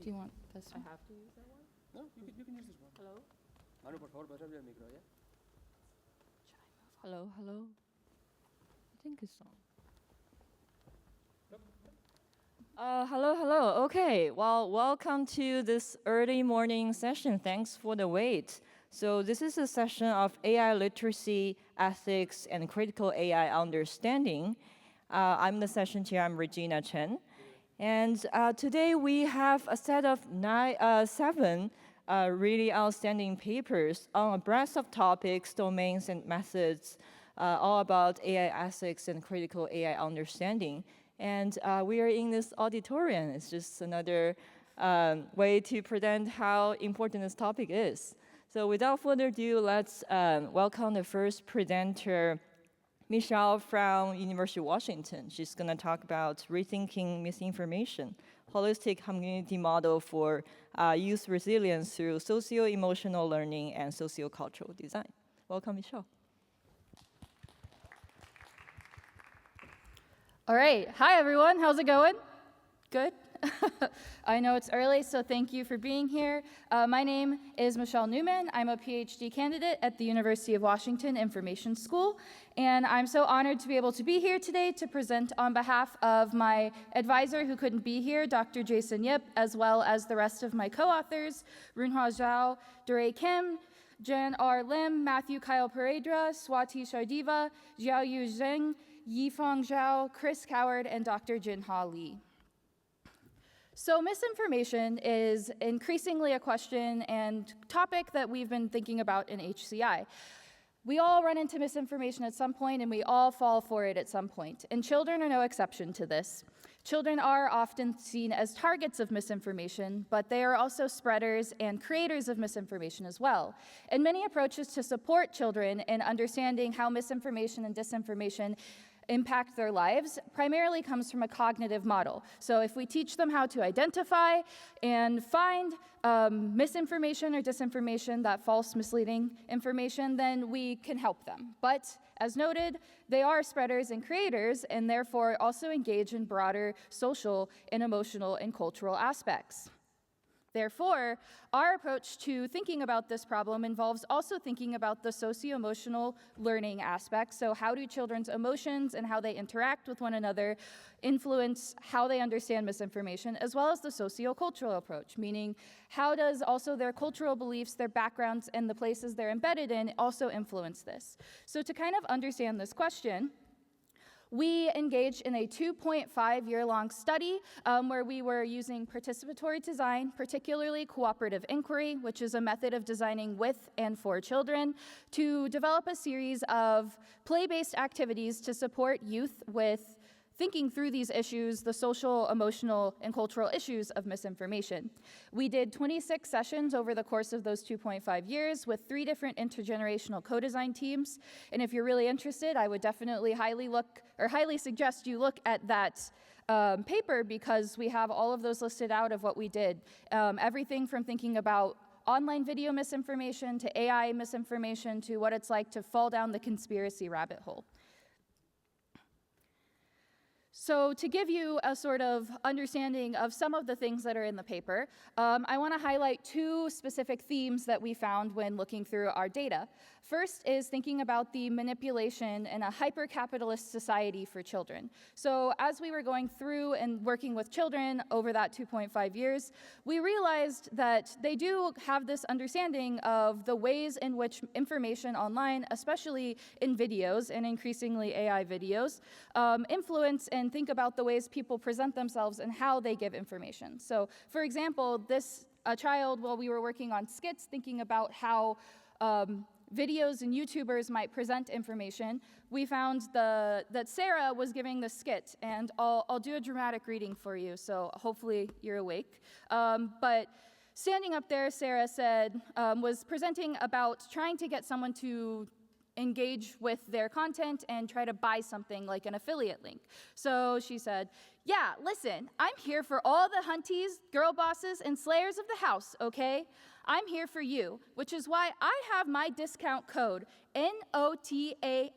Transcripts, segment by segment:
Do you want this one? I have to use that one? No, you can use this one. Hello? Manu, por favor, pásame el micro, ¿ya? Hello, hello. I think it's on. Hello. Okay, well, welcome to this early morning session. Thanks for the wait. So this is a session of AI literacy, ethics, and critical AI understanding. I'm the session chair, I'm Regina Chen. And today we have a set of 7 really outstanding papers on a breadth of topics, domains, and methods, all about AI ethics and critical AI understanding. And we are in this auditorium. It's just another way to present how important this topic is. So without further ado, let's welcome the first presenter, Michele from University of Washington. She's going to talk about rethinking misinformation, holistic community model for youth resilience through socio-emotional learning and sociocultural design. Welcome, Michele. All right. Hi, everyone. How's it going? Good? I know it's early, so thank you for being here. My name is Michele Newman. I'm a PhD candidate at the University of Washington Information School, and I'm so honored to be able to be here today to present on behalf of my advisor who couldn't be here, Dr. Jason Yip, as well as the rest of my co-authors, Runhua Zhao, Darae Kim, Jan R. Lim, Matthew Kyle Pedraja, Swati Sachdeva, Xiaoyu Zheng, Yifang Zhao, Chris Coward, and Dr. Jinha Lee. So misinformation is increasingly a question and topic that we've been thinking about in HCI. We all run into misinformation at some point, and we all fall for it at some point. And children are no exception to this. Children are often seen as targets of misinformation, but they are also spreaders and creators of misinformation as well. And many approaches to support children in understanding how misinformation and disinformation impact their lives primarily comes from a cognitive model. So if we teach them how to identify and find misinformation or disinformation, that false, misleading information, then we can help them. But as noted, they are spreaders and creators, and therefore also engage in broader social and emotional and cultural aspects. Therefore, our approach to thinking about this problem involves also thinking about the socio-emotional learning aspect. So how do children's emotions and how they interact with one another influence how they understand misinformation, as well as the sociocultural approach, meaning how does also their cultural beliefs, their backgrounds, and the places they're embedded in also influence this? So to kind of understand this question, we engaged in a 2.5-year-long study where we were using participatory design, particularly cooperative inquiry, which is a method of designing with and for children, to develop a series of play-based activities to support youth with thinking through these issues, the social, emotional, and cultural issues of misinformation. We did 26 sessions over the course of those 2.5 years with 3 different intergenerational co-design teams. And if you're really interested, I would definitely highly suggest you look at that paper, because we have all of those listed out of what we did. Everything from thinking about online video misinformation to AI misinformation to what it's like to fall down the conspiracy rabbit hole. So to give you a sort of understanding of some of the things that are in the paper, I want to highlight 2 specific themes that we found when looking through our data. First is thinking about the manipulation in a hyper-capitalist society for children. So as we were going through and working with children over that 2.5 years, we realized that they do have this understanding of the ways in which information online, especially in videos and increasingly AI videos, influence and think about the ways people present themselves and how they give information. So for example, a child, while we were working on skits, thinking about how videos and YouTubers might present information, we found that Sarah was giving the skit, and I'll do a dramatic reading for you, so hopefully you're awake. But standing up there, Sarah said, was presenting about trying to get someone to engage with their content and try to buy something like an affiliate link. So she said, yeah, listen, I'm here for all the hunties, girl bosses, and slayers of the house, okay? I'm here for you, which is why I have my discount code, NOTASCAM,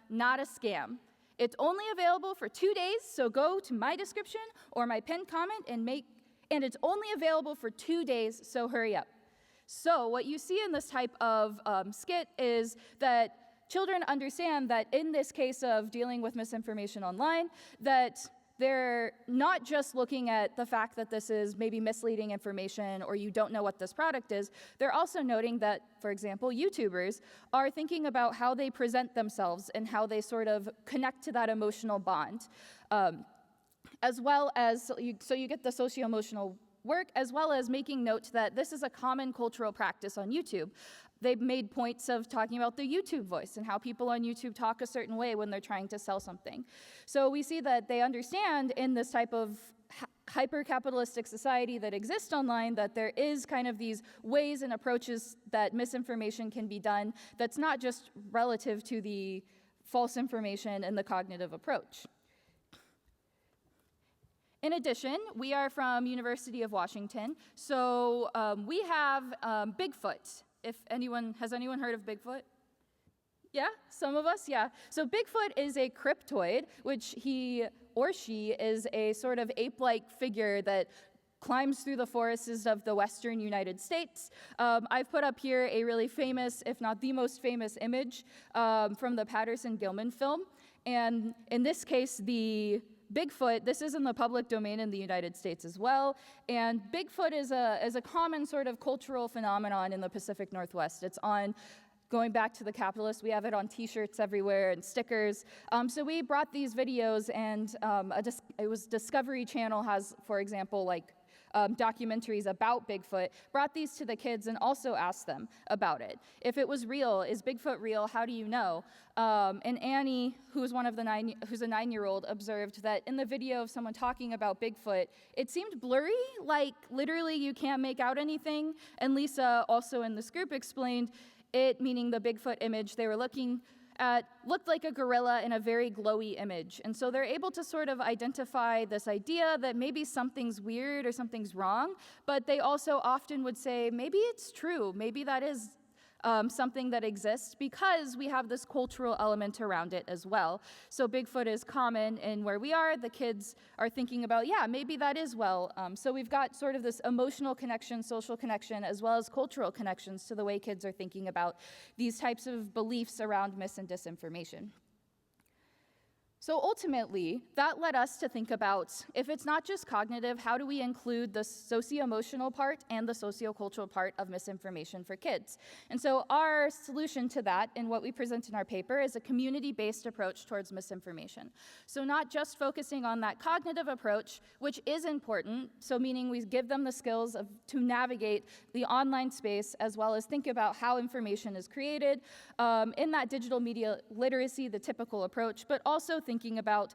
not a scam. It's only available for 2 days, so go to my description or my pinned comment and make and it's only available for 2 days, so hurry up. So what you see in this type of skit is that children understand that in this case of dealing with misinformation online, that they're not just looking at the fact that this is maybe misleading information or you don't know what this product is. They're also noting that, for example, YouTubers are thinking about how they present themselves and how they sort of connect to that emotional bond, as well as, so you get the socio-emotional work, as well as making note that this is a common cultural practice on YouTube. They've made points of talking about the YouTube voice and how people on YouTube talk a certain way when they're trying to sell something. So we see that they understand in this type of hyper-capitalistic society that exists online that there is kind of these ways and approaches that misinformation can be done that's not just relative to the false information and the cognitive approach. In addition, we are from University of Washington, so we have Bigfoot. Has anyone heard of Bigfoot? Yeah, some of us, yeah. So Bigfoot is a cryptoid, which he or she is a sort of ape-like figure that climbs through the forests of the western United States. I've put up here a really famous, if not the most famous image from the Patterson-Gilman film. And in this case, the Bigfoot, this is in the public domain in the United States as well, and Bigfoot is a common sort of cultural phenomenon in the Pacific Northwest. It's on, going back to the capitalists, we have it on t-shirts everywhere and stickers. So we brought these videos, and it was Discovery Channel has, for example, like documentaries about Bigfoot, brought these to the kids and also asked them about it. If it was real, is Bigfoot real? How do you know? And Annie, who's a 9-year-old, observed that in the video of someone talking about Bigfoot, it seemed blurry, like literally you can't make out anything. And Lisa, also in this group, explained it, meaning the Bigfoot image they were looking at, looked like a gorilla in a very glowy image. And so they're able to sort of identify this idea that maybe something's weird or something's wrong, but they also often would say, maybe it's true, maybe that is something that exists because we have this cultural element around it as well. So Bigfoot is common in where we are. The kids are thinking about, yeah, maybe that is well. So we've got sort of this emotional connection, social connection, as well as cultural connections to the way kids are thinking about these types of beliefs around mis and disinformation. So ultimately, that led us to think about, if it's not just cognitive, how do we include the socio-emotional part and the sociocultural part of misinformation for kids? And so our solution to that, and what we present in our paper, is a community-based approach towards misinformation. So not just focusing on that cognitive approach, which is important, so meaning we give them the skills to navigate the online space, as well as think about how information is created, in that digital media literacy, the typical approach, but also thinking about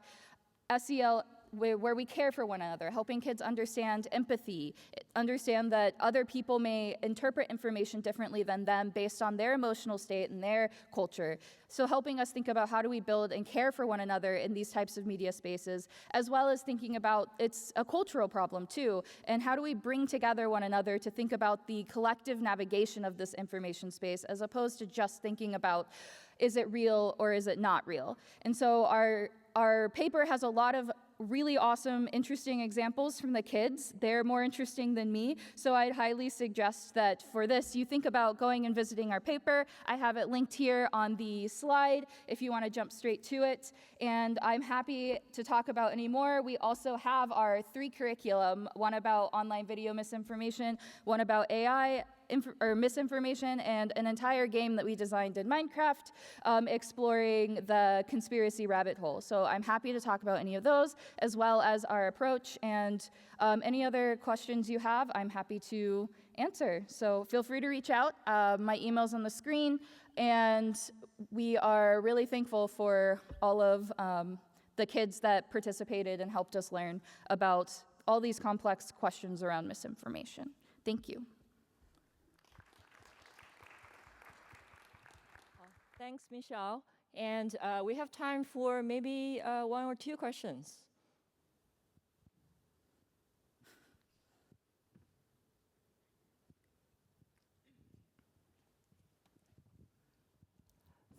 SEL where we care for one another, helping kids understand empathy, understand that other people may interpret information differently than them based on their emotional state and their culture. So helping us think about how do we build and care for one another in these types of media spaces, as well as thinking about it's a cultural problem too, and how do we bring together one another to think about the collective navigation of this information space as opposed to just thinking about is it real or is it not real? And so our paper has a lot of really awesome, interesting examples from the kids. They're more interesting than me, so I'd highly suggest that for this, you think about going and visiting our paper. I have it linked here on the slide if you want to jump straight to it, and I'm happy to talk about any more. We also have our 3 curriculum, one about online video misinformation, one about AI, misinformation, and an entire game that we designed in Minecraft exploring the conspiracy rabbit hole. So I'm happy to talk about any of those, as well as our approach, and any other questions you have, I'm happy to answer. So feel free to reach out. My email's on the screen, and we are really thankful for all of the kids that participated and helped us learn about all these complex questions around misinformation. Thank you. Thanks, Michele. And we have time for maybe 1 or 2 questions.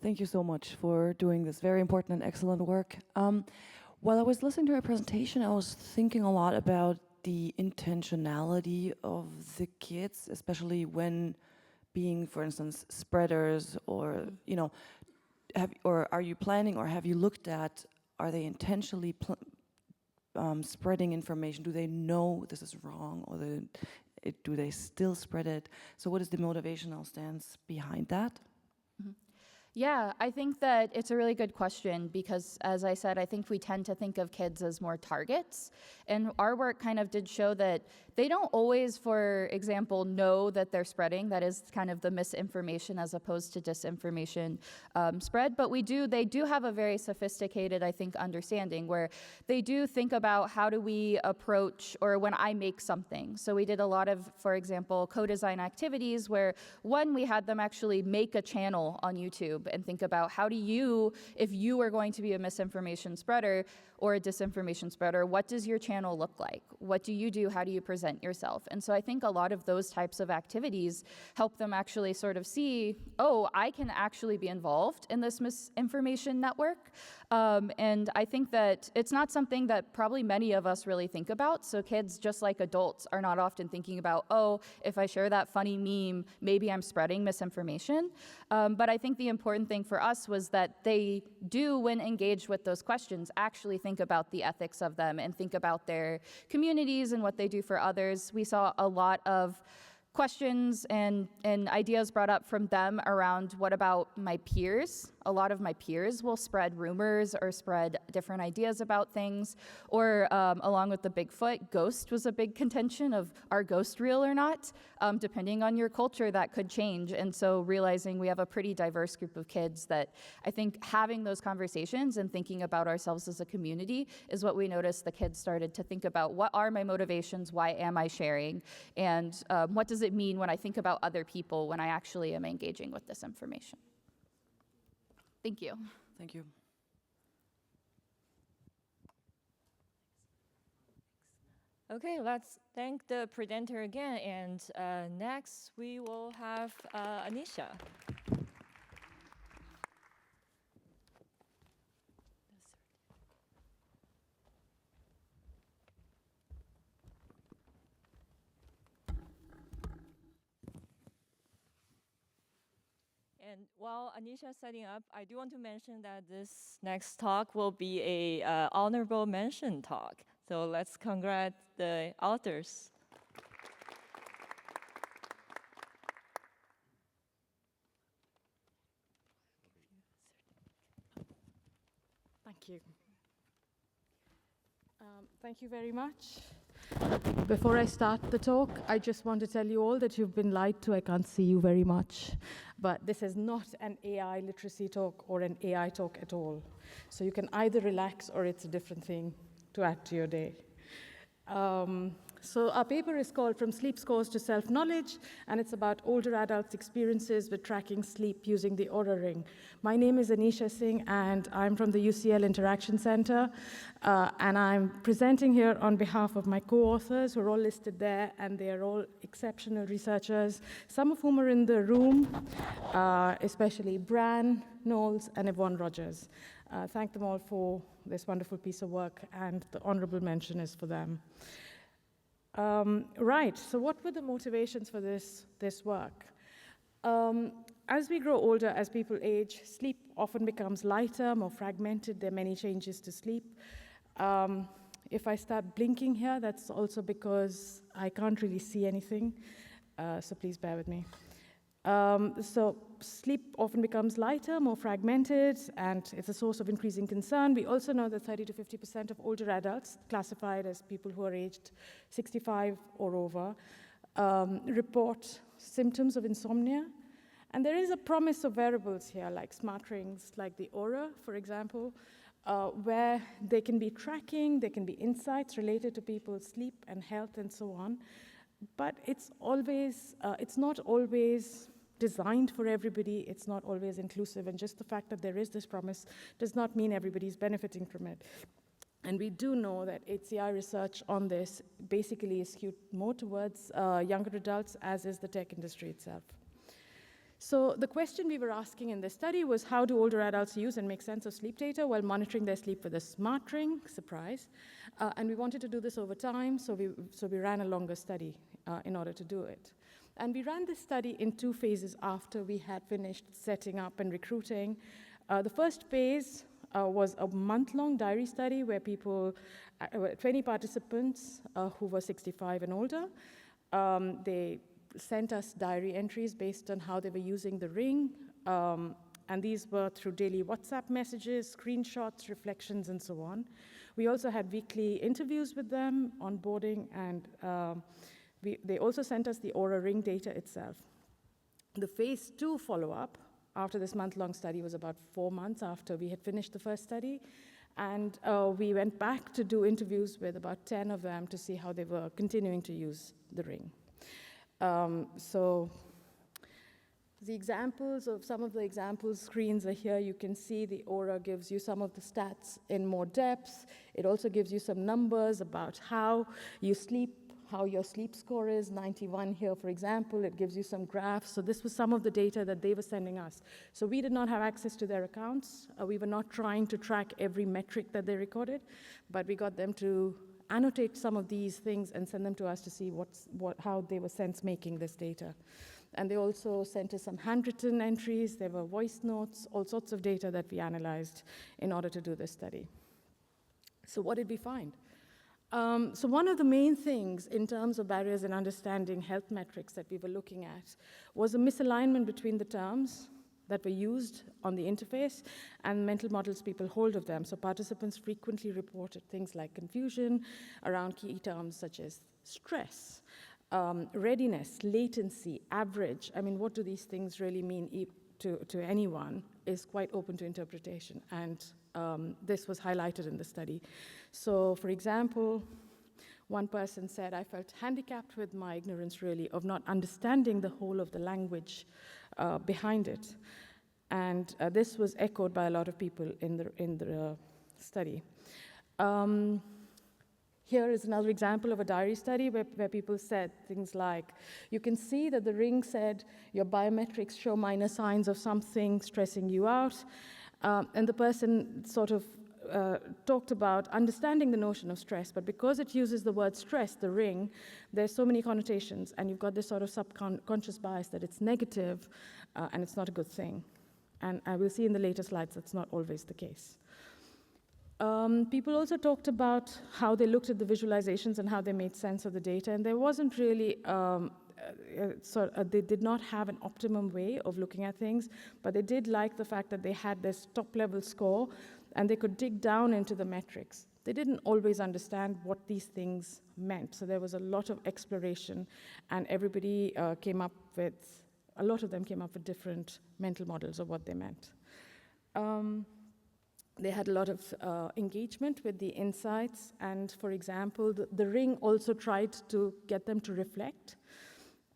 Thank you so much for doing this very important and excellent work. While I was listening to your presentation, I was thinking a lot about the intentionality of the kids, especially when being, for instance, spreaders, or or are you planning, or have you looked at, are they intentionally spreading information? Do they know this is wrong, or do they still spread it? So what is the motivational stance behind that? Yeah, I think that it's a really good question because, as I said, I think we tend to think of kids as more targets. And our work kind of did show that they don't always, for example, know that they're spreading. That is kind of the misinformation as opposed to disinformation spread. But they do have a very sophisticated, I think, understanding where they do think about how do we approach, or when I make something. So we did a lot of, for example, co-design activities where we had them actually make a channel on YouTube and think about how do you, if you are going to be a misinformation spreader or a disinformation spreader, what does your channel look like? What do you do? How do you present yourself? And so I think a lot of those types of activities help them actually sort of see, oh, I can actually be involved in this misinformation network. And I think that it's not something that probably many of us really think about. So kids, just like adults, are not often thinking about, oh, if I share that funny meme, maybe I'm spreading misinformation. But I think the important thing for us was that they do, when engaged with those questions, actually think about the ethics of them and think about their communities and what they do for others. We saw a lot of questions and ideas brought up from them around what about my peers? A lot of my peers will spread rumors or spread different ideas about things. Or along with the Bigfoot, ghost was a big contention of are ghosts real or not? Depending on your culture, that could change. And so realizing we have a pretty diverse group of kids that I think having those conversations and thinking about ourselves as a community is what we noticed the kids started to think about. What are my motivations? Why am I sharing? And what does it mean when I think about other people when I actually am engaging with this information? Thank you. Thank you. Okay, let's thank the presenter again. And next, we will have Aneesha. And while Aneesha is setting up, I do want to mention that this next talk will be a honorable mention talk. So let's congratulate the authors. Thank you. Thank you very much. Before I start the talk, I just want to tell you all that you've been lied to. I can't see you very much. But this is not an AI literacy talk or an AI talk at all. So you can either relax or it's a different thing to add to your day. So our paper is called From Sleep Scores to Self-Knowledge, and it's about older adults' experiences with tracking sleep using the Oura ring. My name is Aneesha Singh, and I'm from the UCL Interaction Center, and I'm presenting here on behalf of my co-authors, who are all listed there, and they are all exceptional researchers, some of whom are in the room, especially Bran, Knowles, and Ewan Rogers. Thank them all for this wonderful piece of work, and the honorable mention is for them. Right, so what were the motivations for this work? As we grow older, as people age, sleep often becomes lighter, more fragmented. There are many changes to sleep. If I start blinking here, that's also because I can't really see anything, so please bear with me. So sleep often becomes lighter, more fragmented, and it's a source of increasing concern. We also know that 30 to 50% of older adults, classified as people who are aged 65 or over, report symptoms of insomnia. And there is a promise of wearables here, like smart rings, like the Oura, for example, where they can be tracking, there can be insights related to people's sleep and health and so on. But it's not always designed for everybody, it's not always inclusive, and just the fact that there is this promise does not mean everybody's benefiting from it. And we do know that HCI research on this basically is skewed more towards younger adults, as is the tech industry itself. So the question we were asking in this study was, how do older adults use and make sense of sleep data while monitoring their sleep with a smart ring? Surprise. And we wanted to do this over time, so we ran a longer study in order to do it. And we ran this study in 2 phases after we had finished setting up and recruiting. The first phase was a month-long diary study where 20 participants who were 65 and older, they sent us diary entries based on how they were using the ring, and these were through daily WhatsApp messages, screenshots, reflections, and so on. We also had weekly interviews with them, onboarding, and they also sent us the Oura ring data itself. The phase 2 follow-up after this month-long study was about 4 months after we had finished the first study, and we went back to do interviews with about 10 of them to see how they were continuing to use the ring. So the examples of some of the example screens are here. You can see the Oura gives you some of the stats in more depth. It also gives you some numbers about how you sleep, how your sleep score is, 91 here, for example. It gives you some graphs. So this was some of the data that they were sending us. So we did not have access to their accounts. We were not trying to track every metric that they recorded, but we got them to annotate some of these things and send them to us to see how they were sense-making this data. And they also sent us some handwritten entries. There were voice notes, all sorts of data that we analyzed in order to do this study. So what did we find? So one of the main things in terms of barriers in understanding health metrics that we were looking at was a misalignment between the terms that were used on the interface and mental models people hold of them. So participants frequently reported things like confusion around key terms such as stress, readiness, latency, average. I mean, what do these things really mean to anyone is quite open to interpretation, and this was highlighted in the study. So, for example, one person said, I felt handicapped with my ignorance, really, of not understanding the whole of the language behind it. And this was echoed by a lot of people in the study. Here is another example of a diary study where people said things like, you can see that the ring said your biometrics show minor signs of something stressing you out. And the person sort of talked about understanding the notion of stress, but because it uses the word stress, the ring, there's so many connotations, and you've got this sort of subconscious bias that it's negative and it's not a good thing. And I will see in the later slides that's not always the case. People also talked about how they looked at the visualizations and how they made sense of the data, and there wasn't really, they did not have an optimum way of looking at things, but they did like the fact that they had this top-level score, and they could dig down into the metrics. They didn't always understand what these things meant, so there was a lot of exploration, and everybody a lot of them came up with different mental models of what they meant. They had a lot of engagement with the insights, and for example, the ring also tried to get them to reflect,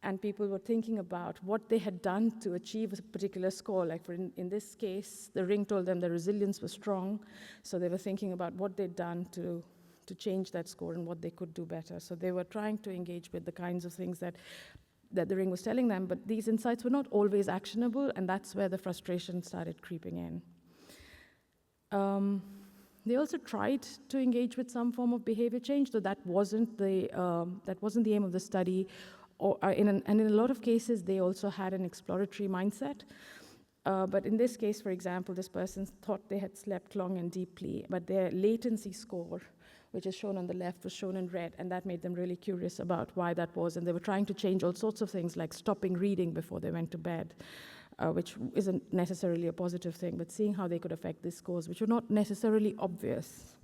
and people were thinking about what they had done to achieve a particular score. Like in this case, the ring told them their resilience was strong, so they were thinking about what they'd done to change that score and what they could do better. So they were trying to engage with the kinds of things that the ring was telling them, but these insights were not always actionable, and that's where the frustration started creeping in. They also tried to engage with some form of behavior change, though that wasn't the aim of the study. And in a lot of cases, they also had an exploratory mindset. But in this case, for example, this person thought they had slept long and deeply, but their latency score, which is shown on the left, was shown in red, and that made them really curious about why that was. And they were trying to change all sorts of things, like stopping reading before they went to bed, which isn't necessarily a positive thing, but seeing how they could affect these scores, which were not necessarily obvious.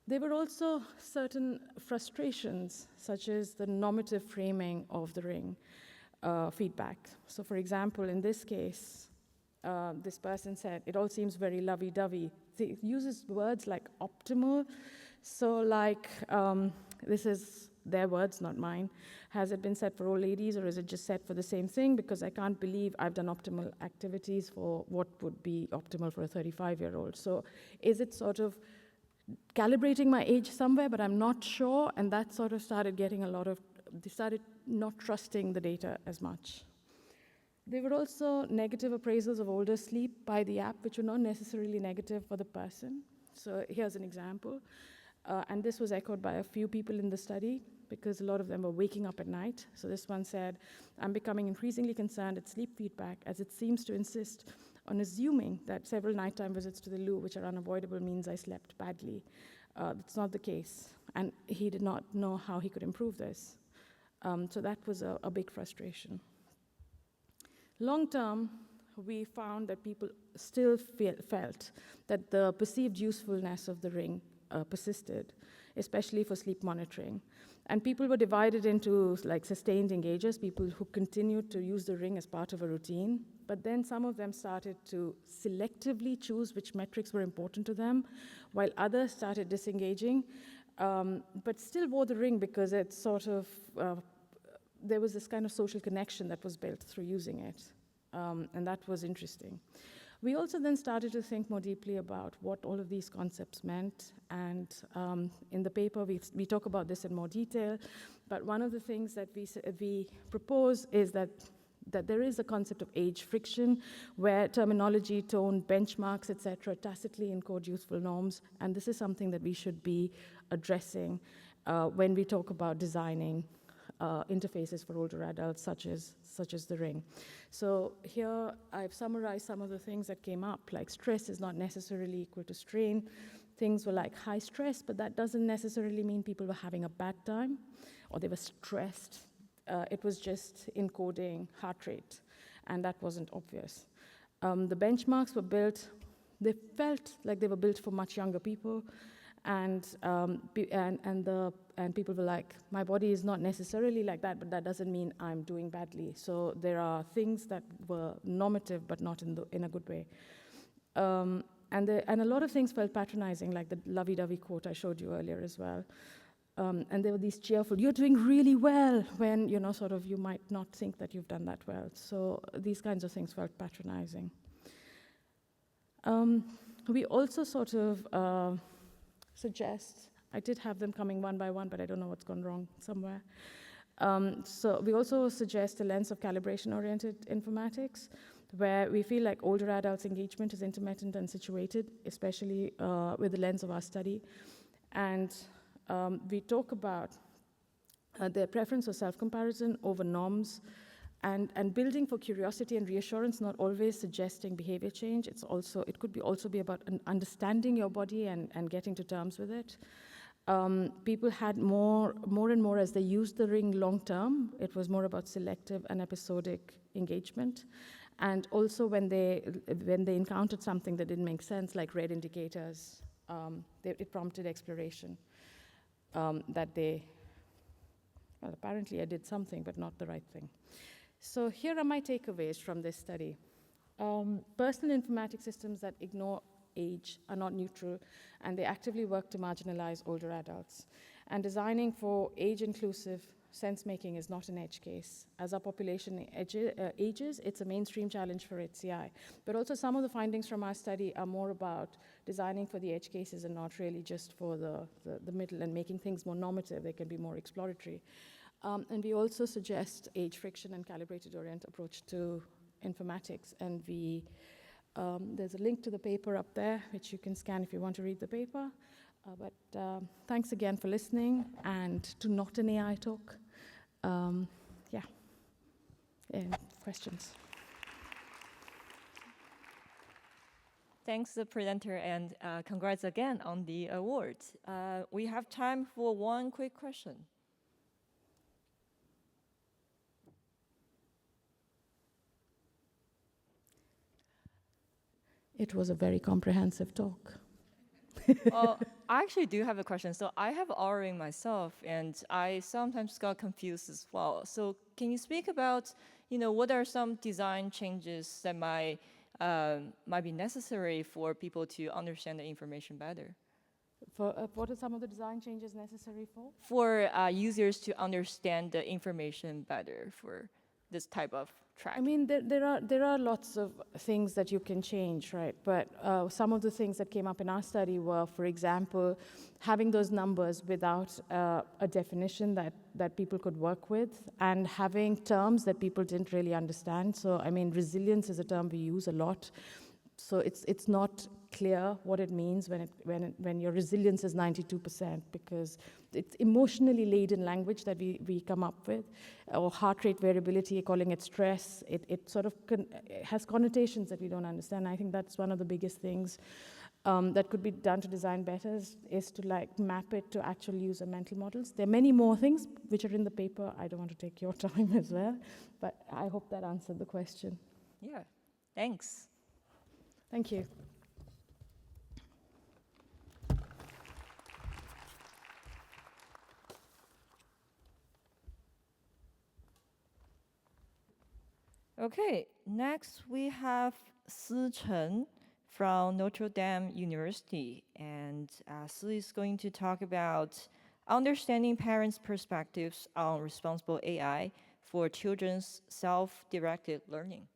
There were also certain frustrations, such as the normative framing of the ring feedback. So for example, in this case, this person said, it all seems very lovey-dovey. It uses words like optimal. So like, this is their words, not mine. Has it been set for all ladies, or is it just set for the same thing? Because I can't believe I've done optimal activities for what would be optimal for a 35-year-old. So is it sort of calibrating my age somewhere, but I'm not sure, and that sort of started getting they started not trusting the data as much. There were also negative appraisals of older sleep by the app, which were not necessarily negative for the person. So here's an example. And this was echoed by a few people in the study because a lot of them were waking up at night. So this one said, I'm becoming increasingly concerned at sleep feedback as it seems to insist on assuming that several nighttime visits to the loo, which are unavoidable, means I slept badly. That's not the case. And he did not know how he could improve this. So that was a big frustration. Long term, we found that people still felt that the perceived usefulness of the ring persisted, especially for sleep monitoring. And people were divided into like sustained engagers, people who continued to use the ring as part of a routine, but then some of them started to selectively choose which metrics were important to them, while others started disengaging, but still wore the ring because it sort of, there was this kind of social connection that was built through using it, and that was interesting. We also then started to think more deeply about what all of these concepts meant, and in the paper we talk about this in more detail, but one of the things that we propose is that there is a concept of age friction, where terminology, tone, benchmarks, etc., tacitly encode useful norms, and this is something that we should be addressing when we talk about designing interfaces for older adults, such as the ring. So here I've summarized some of the things that came up, like stress is not necessarily equal to strain. Things were like high stress, but that doesn't necessarily mean people were having a bad time or they were stressed. It was just encoding heart rate, and that wasn't obvious. The benchmarks were built, they felt like they were built for much younger people, and people were like, my body is not necessarily like that, but that doesn't mean I'm doing badly. So there are things that were normative, but not in a good way. And a lot of things felt patronizing, like the lovey-dovey quote I showed you earlier as well. And there were these cheerful, you're doing really well, when, sort of you might not think that you've done that well. So these kinds of things felt patronizing. We also sort of suggest, I did have them coming one by one, but I don't know what's gone wrong somewhere. So we also suggest a lens of calibration-oriented informatics, where we feel like older adults' engagement is intermittent and situated, especially with the lens of our study. And we talk about their preference for self-comparison over norms, and building for curiosity and reassurance, not always suggesting behavior change. It could also be about understanding your body and getting to terms with it. People had more and more as they used the ring long term. It was more about selective and episodic engagement. And also when they encountered something that didn't make sense, like red indicators, it prompted exploration. Apparently I did something, but not the right thing. So here are my takeaways from this study. Personal informatic systems that ignore age are not neutral, and they actively work to marginalize older adults. And designing for age-inclusive sense-making is not an edge case. As our population ages, it's a mainstream challenge for HCI. But also some of the findings from our study are more about designing for the edge cases and not really just for the middle, and making things more normative. They can be more exploratory. And we also suggest age friction and calibrated orient approach to informatics. And there's a link to the paper up there, which you can scan if you want to read the paper. But thanks again for listening, and to not an AI talk. Questions? Thanks, the presenter, and congrats again on the award. We have time for one quick question. It was a very comprehensive talk. Well, I actually do have a question. So I have Oura myself, and I sometimes got confused as well. So can you speak about, what are some design changes that might be necessary for people to understand the information better? What are some of the design changes necessary for? For users to understand the information better, for this type of track? I mean, there are lots of things that you can change, right? But some of the things that came up in our study were, for example, having those numbers without a definition that people could work with, and having terms that people didn't really understand. So, I mean, resilience is a term we use a lot. So it's not clear what it means when your resilience is 92%, because it's emotionally laden language that we come up with, or heart rate variability, calling it stress. It sort of has connotations that we don't understand. I think that's one of the biggest things that could be done to design better is to like map it to actual user mental models. There are many more things which are in the paper. I don't want to take your time as well, but I hope that answered the question. Yeah, thanks. Thank you. Okay, next we have Cheng from Notre Dame University, and Si is going to talk about understanding parents' perspectives on responsible AI for children's self-directed learning.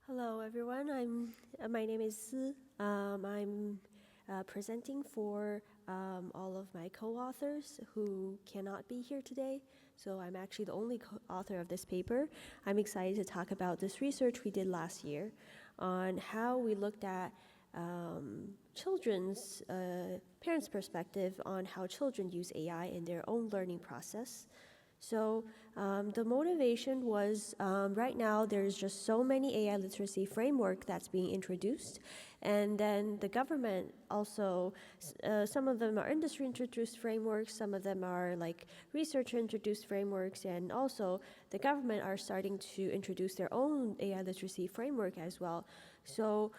Hello, everyone. My name is Si. I'm presenting for all of my co-authors who cannot be here today. So I'm actually the only author of this paper. I'm excited to talk about this research we did last year on how we looked at children's parents' perspective on how children use AI in their own learning process. So the motivation was right now there's just so many AI literacy framework that's being introduced, and then the government also, some of them are industry introduced frameworks, some of them are like researcher introduced frameworks, and also the government are starting to introduce their own AI literacy framework as well. So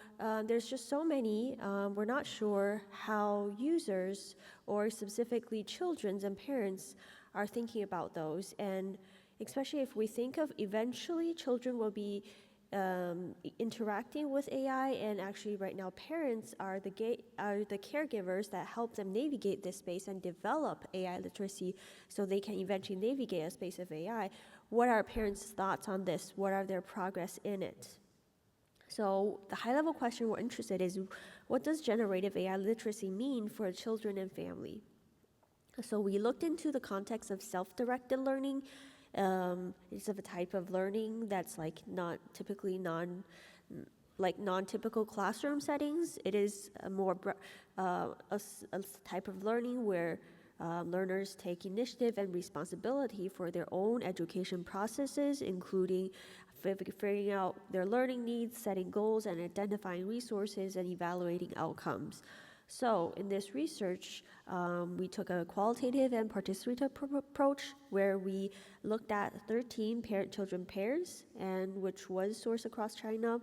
there's just so many, we're not sure how users or specifically children and parents are thinking about those, and especially if we think of eventually children will be interacting with AI, and actually right now parents are the caregivers that help them navigate this space and develop AI literacy so they can eventually navigate a space of AI. What are parents' thoughts on this? What are their progress in it? So the high-level question we're interested in is, what does generative AI literacy mean for children and family? So we looked into the context of self-directed learning. It's of a type of learning that's like not typically non-typical classroom settings. It is a more a type of learning where learners take initiative and responsibility for their own education processes, including figuring out their learning needs, setting goals, and identifying resources and evaluating outcomes. So in this research, we took a qualitative and participative approach where we looked at 13 parent-children pairs, and which was sourced across China.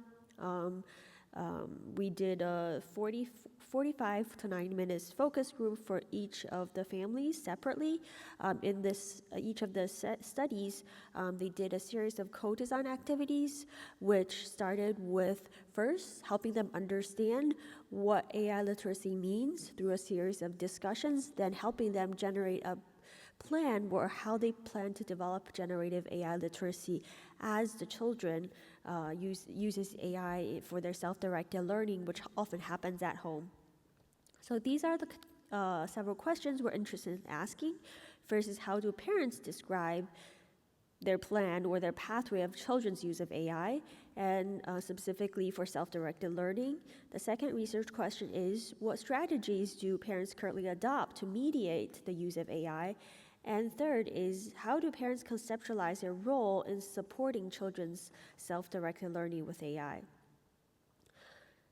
We did a 45 to 90 minutes focus group for each of the families separately. In this, each of the studies, they did a series of co-design activities, which started with first helping them understand what AI literacy means through a series of discussions, then helping them generate a plan or how they plan to develop generative AI literacy as the children uses AI for their self-directed learning, which often happens at home. So these are the several questions we're interested in asking. First is, how do parents describe their plan or their pathway of children's use of AI, and specifically for self-directed learning? The second research question is, what strategies do parents currently adopt to mediate the use of AI? And third is, how do parents conceptualize their role in supporting children's self-directed learning with AI?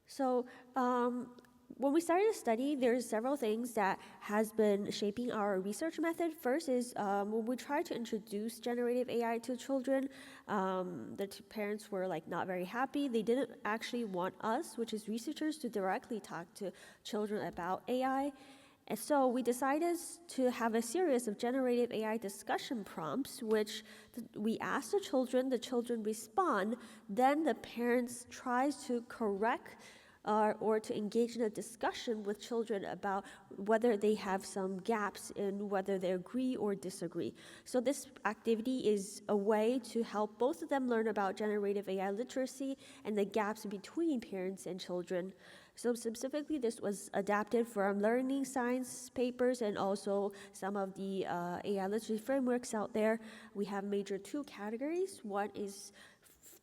So when we started the study, there's several things that has been shaping our research method. First is when we try to introduce generative AI to children, the parents were like not very happy. They didn't actually want us, which is researchers, to directly talk to children about AI. And so we decided to have a series of generative AI discussion prompts, which we ask the children respond, then the parents tries to correct or to engage in a discussion with children about whether they have some gaps in whether they agree or disagree. So this activity is a way to help both of them learn about generative AI literacy and the gaps between parents and children. So specifically, this was adapted from learning science papers and also some of the AI literacy frameworks out there. We have major two categories. One is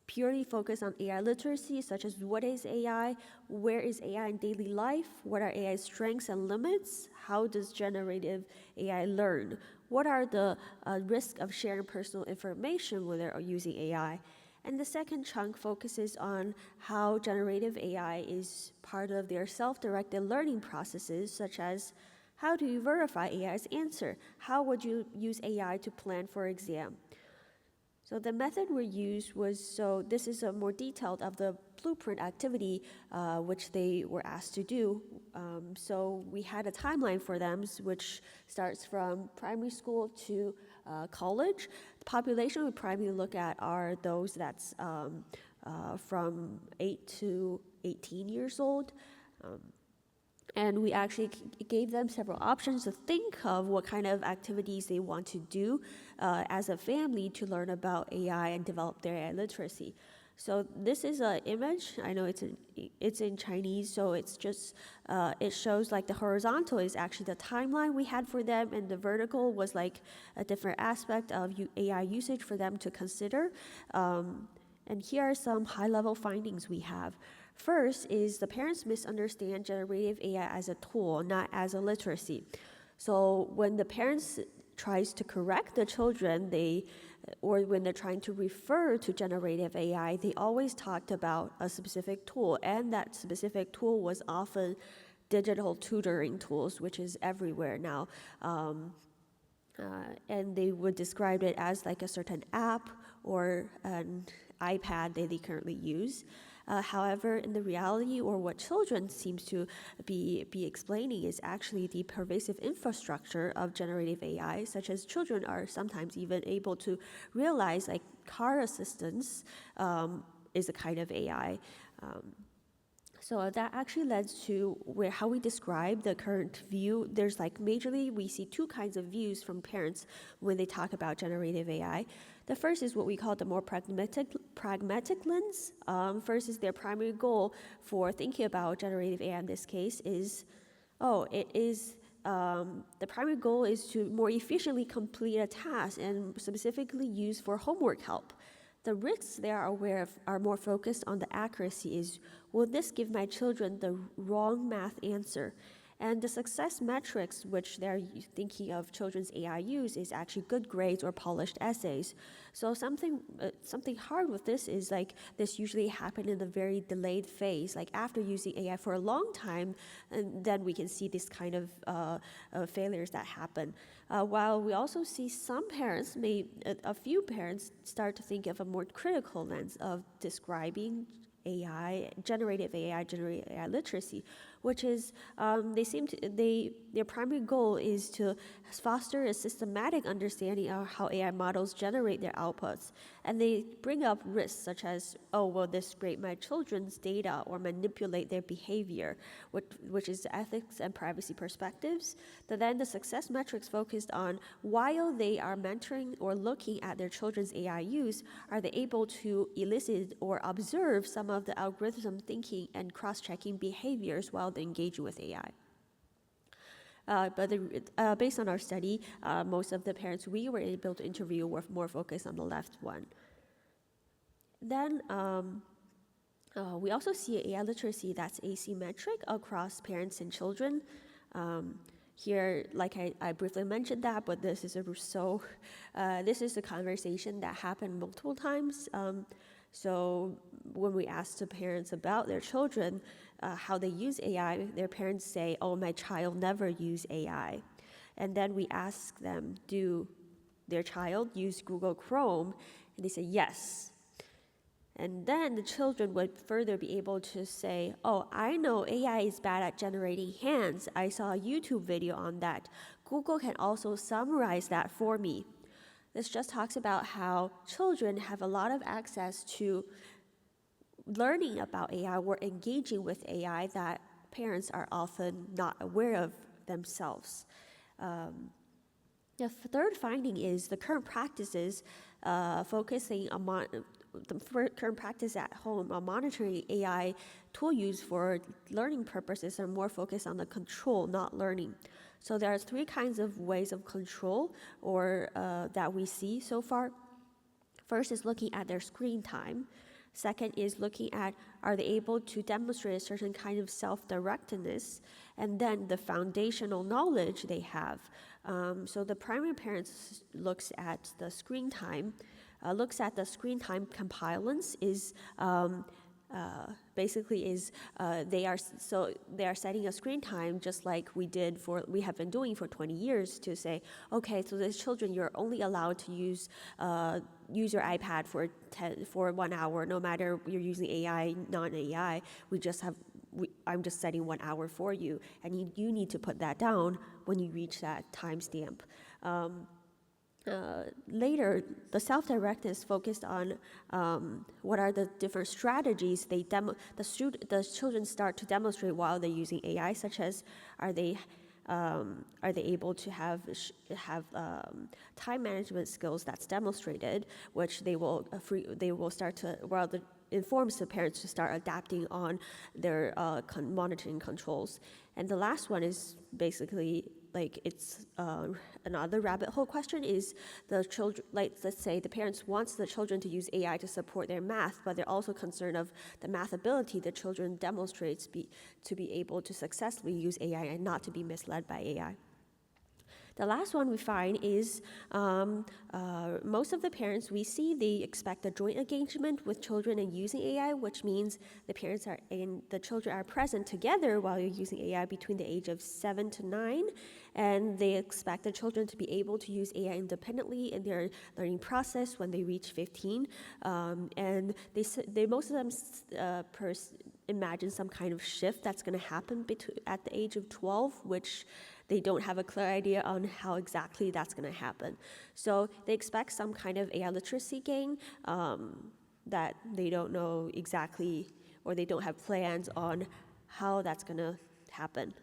purely focused on AI literacy, such as what is AI, where is AI in daily life, what are AI's strengths and limits, how does generative AI learn, what are the risks of sharing personal information when they're using AI. And the second chunk focuses on how generative AI is part of their self-directed learning processes, such as how do you verify AI's answer? How would you use AI to plan for exam? So the method we used was, so this is a more detailed of the blueprint activity which they were asked to do. So we had a timeline for them, which starts from primary school to college. The population we primarily look at are those that's from 8 to 18 years old. And we actually gave them several options to think of what kind of activities they want to do as a family to learn about AI and develop their AI literacy. So this is an image. I know it's in Chinese, so it's just, it shows like the horizontal is actually the timeline we had for them, and the vertical was like a different aspect of AI usage for them to consider. And here are some high-level findings we have. First is the parents misunderstand generative AI as a tool, not as a literacy. So when the parents tries to correct the children, or when they're trying to refer to generative AI, they always talked about a specific tool, and that specific tool was often digital tutoring tools, which is everywhere now. And they would describe it as like a certain app or an iPad that they currently use. However, in the reality, or what children seems to be explaining, is actually the pervasive infrastructure of generative AI, such as children are sometimes even able to realize like car assistance is a kind of AI. So that actually led to how we describe the current view. There's like majorly, we see two kinds of views from parents when they talk about generative AI. The first is what we call the more pragmatic lens. First is their primary goal for thinking about generative AI in this case is, the primary goal is to more efficiently complete a task and specifically use for homework help. The risks they are aware of are more focused on the accuracy is, will this give my children the wrong math answer? And the success metrics which they're thinking of children's AI use is actually good grades or polished essays. So something hard with this is like this usually happen in the very delayed phase, like after using AI for a long time, and then we can see this kind of failures that happen. While we also see some parents, a few parents start to think of a more critical lens of describing generative AI literacy, which is their primary goal is to foster a systematic understanding of how AI models generate their outputs. And they bring up risks such as, will this scrape my children's data or manipulate their behavior, which is ethics and privacy perspectives. Then the success metrics focused on, while they are mentoring or looking at their children's AI use, are they able to elicit or observe some of the algorithm thinking and cross-checking behaviors while they engage with AI. Based on our study, most of the parents we were able to interview were more focused on the left one. Then we also see AI literacy that's asymmetric across parents and children. Here, like I briefly mentioned that, but this is a conversation that happened multiple times. So when we asked the parents about their children, how they use AI, their parents say, "Oh, my child never use AI." And then we ask them, "Do their child use Google Chrome?" And they say, "Yes." And then the children would further be able to say, "Oh, I know AI is bad at generating hands. I saw a YouTube video on that. Google can also summarize that for me." This just talks about how children have a lot of access to learning about AI or engaging with AI that parents are often not aware of themselves. The third finding is the current practices current practice at home on monitoring AI tool use for learning purposes are more focused on the control, not learning. So there are three kinds of ways of control that we see so far. First is looking at their screen time. Second is looking at, are they able to demonstrate a certain kind of self-directedness, and then the foundational knowledge they have. So the primary parents looks at the screen time, compliance is they are setting a screen time just like we have been doing for 20 years to say, okay, so these children, you're only allowed to use your iPad for 1 hour, no matter you're using AI, non-AI. I'm just setting 1 hour for you, and you need to put that down when you reach that timestamp. Later, the self-directedness focused on what are the different strategies the children start to demonstrate while they're using AI, such as are they able to have time management skills that's demonstrated, which they will start to informs the parents to start adapting on their monitoring controls. And the last one is basically it's another rabbit hole question is the children, let's say the parents wants the children to use AI to support their math, but they're also concerned of the math ability the children demonstrates to be able to successfully use AI and not to be misled by AI. The last one we find is most of the parents we see, they expect a joint engagement with children in using AI, which means the parents and the children are present together while you're using AI between the age of 7 to 9, and they expect the children to be able to use AI independently in their learning process when they reach 15, and they most of them imagine some kind of shift that's going to happen at the age of 12, which they don't have a clear idea on how exactly that's going to happen. So they expect some kind of AI literacy gain that they don't know exactly, or they don't have plans on how that's going to happen.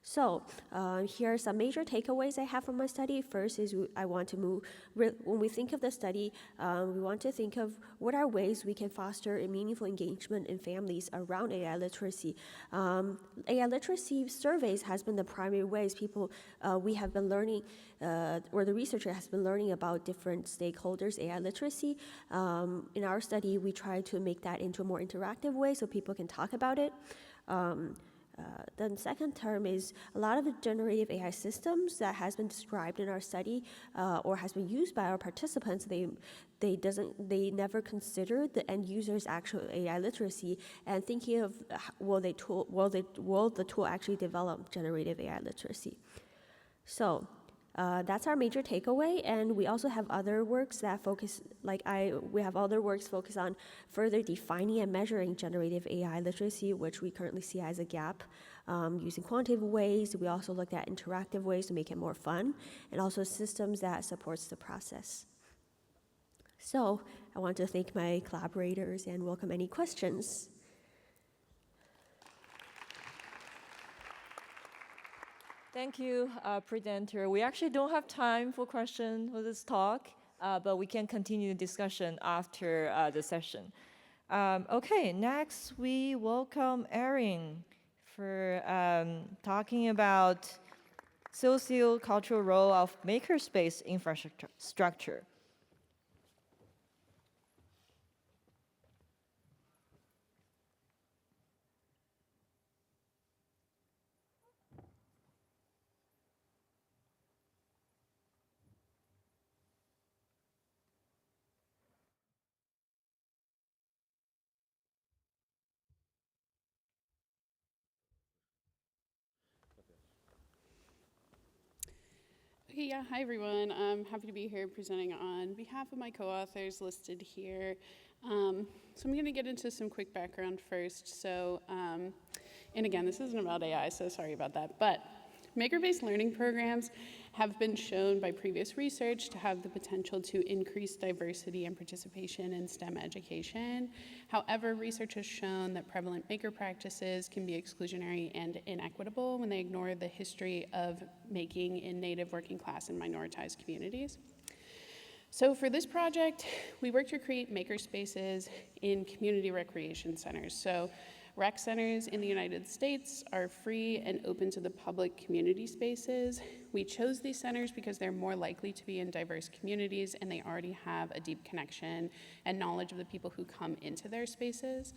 So here are some major takeaways I have from my study. First is when we think of the study, we want to think of what are ways we can foster a meaningful engagement in families around AI literacy. AI literacy surveys has been the primary ways we have been learning, or the researcher has been learning about different stakeholders' AI literacy. In our study, we try to make that into a more interactive way so people can talk about it. Then second term is a lot of the generative AI systems that has been described in our study or has been used by our participants, they never considered the end user's actual AI literacy and thinking of will the tool actually develop generative AI literacy. So that's our major takeaway, and we also have other works that focus, focus on further defining and measuring generative AI literacy, which we currently see as a gap. Using quantitative ways, we also looked at interactive ways to make it more fun, and also systems that supports the process. So I want to thank my collaborators and welcome any questions. Thank you, presenter. We actually don't have time for questions for this talk, but we can continue the discussion after the session. Okay, next we welcome Erin for talking about Sociocultural role of makerspace infrastructure. Okay, yeah, hi everyone. I'm happy to be here presenting on behalf of my co-authors listed here. So I'm going to get into some quick background first. So, and again, this isn't about AI, so sorry about that. But maker-based learning programs have been shown by previous research to have the potential to increase diversity and participation in STEM education. However, research has shown that prevalent maker practices can be exclusionary and inequitable when they ignore the history of making in Native, working class, and minoritized communities. So for this project, we worked to create maker spaces in community recreation centers. So rec centers in the United States are free and open to the public community spaces. We chose these centers because they're more likely to be in diverse communities and they already have a deep connection and knowledge of the people who come into their spaces.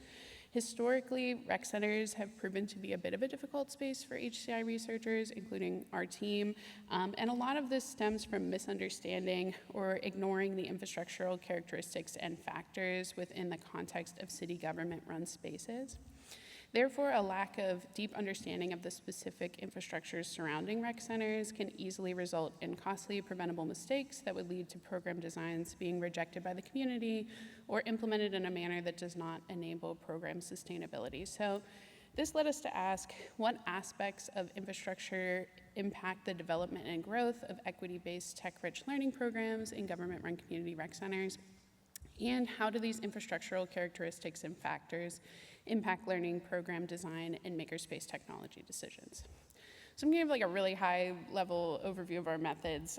Historically, rec centers have proven to be a bit of a difficult space for HCI researchers, including our team, and a lot of this stems from misunderstanding or ignoring the infrastructural characteristics and factors within the context of city government-run spaces. Therefore, a lack of deep understanding of the specific infrastructures surrounding rec centers can easily result in costly, preventable mistakes that would lead to program designs being rejected by the community or implemented in a manner that does not enable program sustainability. So this led us to ask, what aspects of infrastructure impact the development and growth of equity-based tech-rich learning programs in government-run community rec centers? And how do these infrastructural characteristics and factors impact learning program design and makerspace technology decisions? So I'm going to give like a really high level overview of our methods.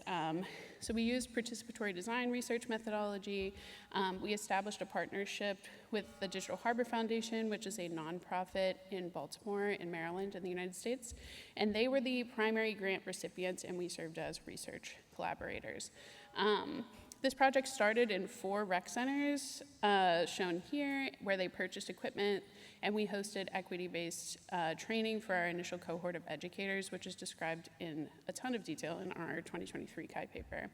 So we used participatory design research methodology. We established a partnership with the Digital Harbor Foundation, which is a nonprofit in Baltimore in Maryland in the United States. And they were the primary grant recipients and we served as research collaborators. This project started in 4 rec centers, shown here, where they purchased equipment, and we hosted equity-based training for our initial cohort of educators, which is described in a ton of detail in our 2023 Chi paper.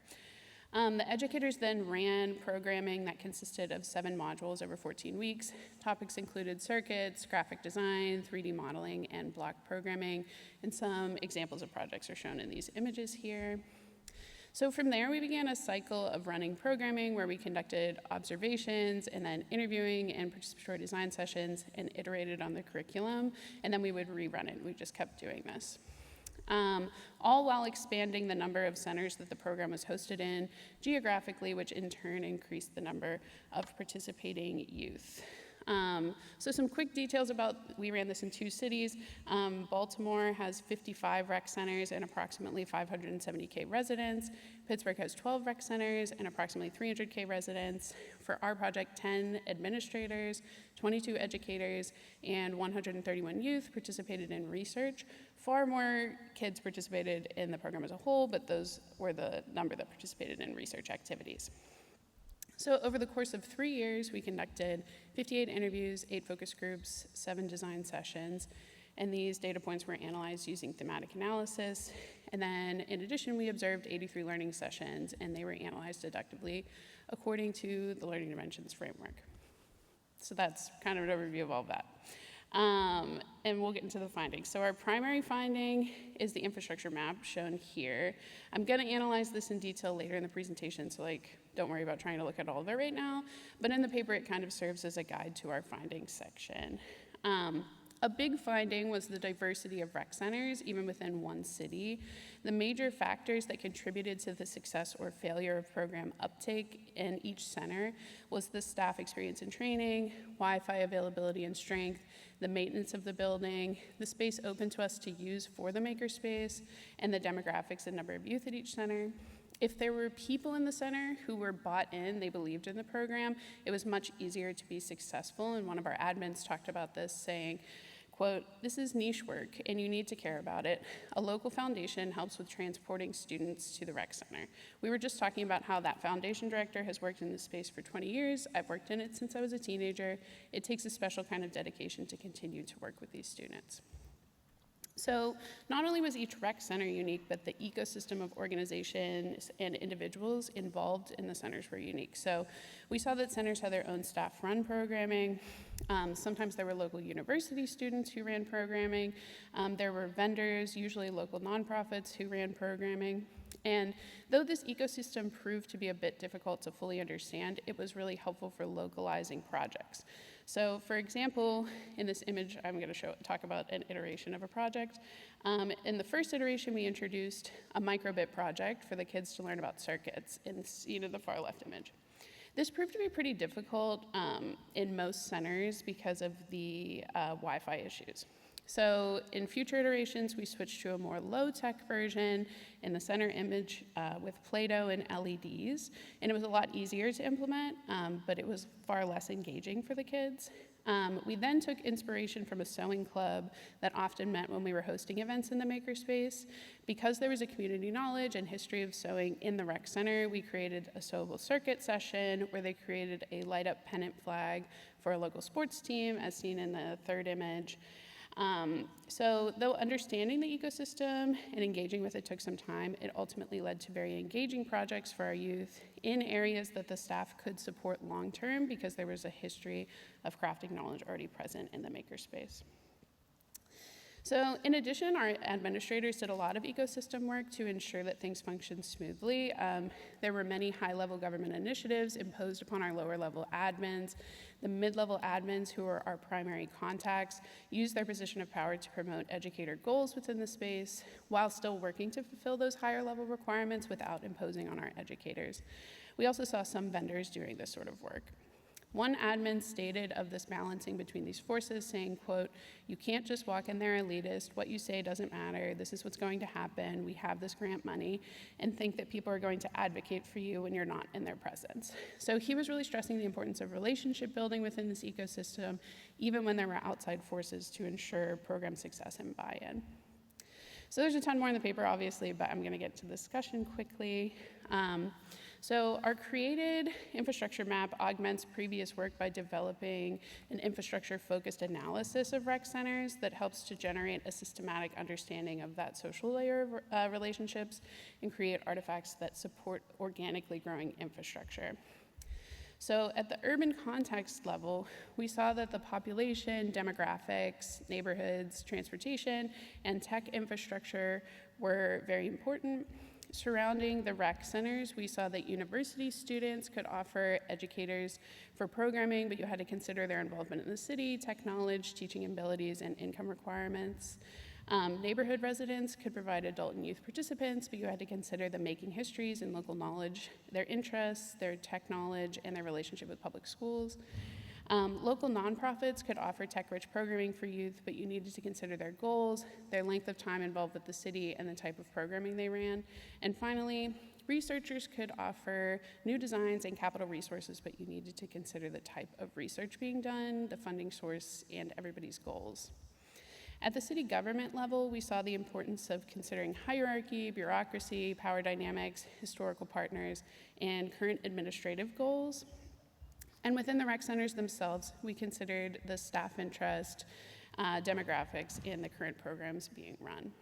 The educators then ran programming that consisted of 7 modules over 14 weeks. Topics included circuits, graphic design, 3D modeling, and block programming, and some examples of projects are shown in these images here. So from there, we began a cycle of running programming where we conducted observations and then interviewing and participatory design sessions and iterated on the curriculum, and then we would rerun it. We just kept doing this. All while expanding the number of centers that the program was hosted in geographically, which in turn increased the number of participating youth. So some quick details about, we ran this in 2 cities. Baltimore has 55 rec centers and approximately 570K residents. Pittsburgh has 12 rec centers and approximately 300K residents. For our project, 10 administrators, 22 educators, and 131 youth participated in research. Far more kids participated in the program as a whole, but those were the number that participated in research activities. So over the course of 3 years, we conducted 58 interviews, 8 focus groups, 7 design sessions, and these data points were analyzed using thematic analysis. And then in addition, we observed 83 learning sessions, and they were analyzed deductively according to the Learning Dimensions framework. So that's kind of an overview of all of that. And we'll get into the findings. So our primary finding is the infrastructure map shown here. I'm going to analyze this in detail later in the presentation, so don't worry about trying to look at all of it right now. But in the paper, it kind of serves as a guide to our findings section. A big finding was the diversity of rec centers, even within one city. The major factors that contributed to the success or failure of program uptake in each center was the staff experience and training, Wi-Fi availability and strength, the maintenance of the building, the space open to us to use for the makerspace, and the demographics and number of youth at each center. If there were people in the center who were bought in, they believed in the program, it was much easier to be successful. And one of our admins talked about this, saying, Quote, "This is niche work and you need to care about it. A local foundation helps with transporting students to the rec center." We were just talking about how that foundation director has worked in this space for 20 years. I've worked in it since I was a teenager. It takes a special kind of dedication to continue to work with these students. So not only was each rec center unique, but the ecosystem of organizations and individuals involved in the centers were unique. So we saw that centers had their own staff-run programming. Sometimes there were local university students who ran programming. There were vendors, usually local nonprofits, who ran programming. And though this ecosystem proved to be a bit difficult to fully understand, it was really helpful for localizing projects. So for example, in this image, I'm going to talk about an iteration of a project. In the first iteration, we introduced a microbit project for the kids to learn about circuits in the far left image. This proved to be pretty difficult in most centers because of the Wi-Fi issues. So in future iterations, we switched to a more low-tech version in the center image with Play-Doh and LEDs. And it was a lot easier to implement, but it was far less engaging for the kids. We then took inspiration from a sewing club that often met when we were hosting events in the makerspace. Because there was a community knowledge and history of sewing in the rec center, we created a sewable circuit session where they created a light-up pennant flag for a local sports team, as seen in the third image. So though understanding the ecosystem and engaging with it took some time, it ultimately led to very engaging projects for our youth in areas that the staff could support long-term because there was a history of crafting knowledge already present in the makerspace. So in addition, our administrators did a lot of ecosystem work to ensure that things functioned smoothly. There were many high-level government initiatives imposed upon our lower-level admins. The mid-level admins, who are our primary contacts, used their position of power to promote educator goals within the space while still working to fulfill those higher-level requirements without imposing on our educators. We also saw some vendors doing this sort of work. One admin stated of this balancing between these forces, saying, quote, "You can't just walk in there elitist, what you say doesn't matter, this is what's going to happen, we have this grant money, and think that people are going to advocate for you when you're not in their presence." So he was really stressing the importance of relationship building within this ecosystem, even when there were outside forces to ensure program success and buy-in. So there's a ton more in the paper, obviously, but I'm gonna get to the discussion quickly. So our created infrastructure map augments previous work by developing an infrastructure-focused analysis of rec centers that helps to generate a systematic understanding of that social layer of relationships and create artifacts that support organically growing infrastructure. So at the urban context level, we saw that the population, demographics, neighborhoods, transportation, and tech infrastructure were very important. Surrounding the rec centers, we saw that university students could offer educators for programming, but you had to consider their involvement in the city, tech knowledge, teaching abilities, and income requirements. Neighborhood residents could provide adult and youth participants, but you had to consider the making histories and local knowledge, their interests, their tech knowledge, and their relationship with public schools. Local nonprofits could offer tech-rich programming for youth, but you needed to consider their goals, their length of time involved with the city, and the type of programming they ran. And finally, researchers could offer new designs and capital resources, but you needed to consider the type of research being done, the funding source, and everybody's goals. At the city government level, we saw the importance of considering hierarchy, bureaucracy, power dynamics, historical partners, and current administrative goals. And within the rec centers themselves, we considered the staff interest, demographics, and the current programs being run.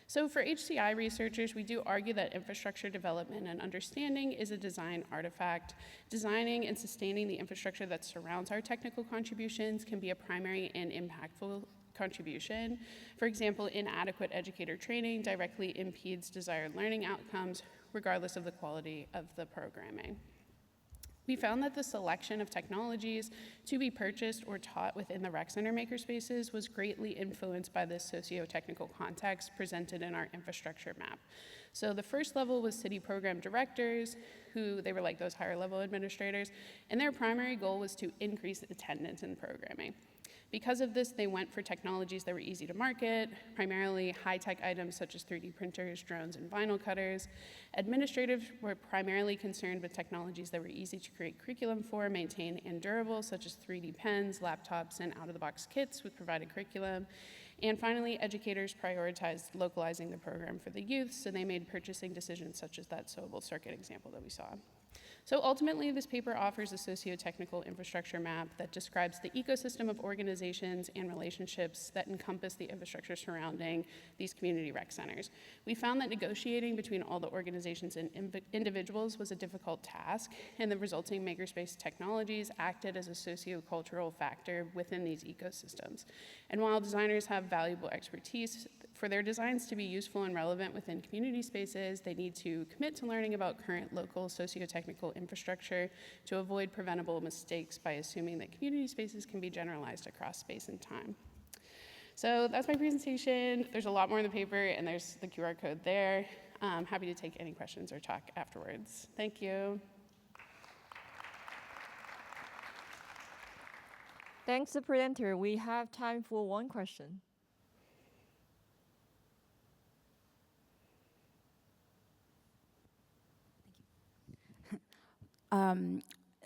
So for HCI researchers, we do argue that infrastructure development and understanding is a design artifact. Designing and sustaining the infrastructure that surrounds our technical contributions can be a primary and impactful contribution. For example, inadequate educator training directly impedes desired learning outcomes, regardless of the quality of the programming. We found that the selection of technologies to be purchased or taught within the rec center makerspaces was greatly influenced by the socio-technical context presented in our infrastructure map. So the first level was city program directors, they were like those higher level administrators, and their primary goal was to increase attendance in programming. Because of this, they went for technologies that were easy to market, primarily high-tech items such as 3D printers, drones, and vinyl cutters. Administrators were primarily concerned with technologies that were easy to create curriculum for, maintain, and durable, such as 3D pens, laptops, and out-of-the-box kits with provided curriculum. And finally, educators prioritized localizing the program for the youth, so they made purchasing decisions such as that sewable circuit example that we saw. So ultimately, this paper offers a socio-technical infrastructure map that describes the ecosystem of organizations and relationships that encompass the infrastructure surrounding these community rec centers. We found that negotiating between all the organizations and individuals was a difficult task, and the resulting makerspace technologies acted as a sociocultural factor within these ecosystems. And while designers have valuable expertise, for their designs to be useful and relevant within community spaces, they need to commit to learning about current local socio-technical infrastructure to avoid preventable mistakes by assuming that community spaces can be generalized across space and time. So that's my presentation. There's a lot more in the paper, and there's the QR code there. I'm happy to take any questions or talk afterwards. Thank you. Thanks, the presenter. We have time for one question.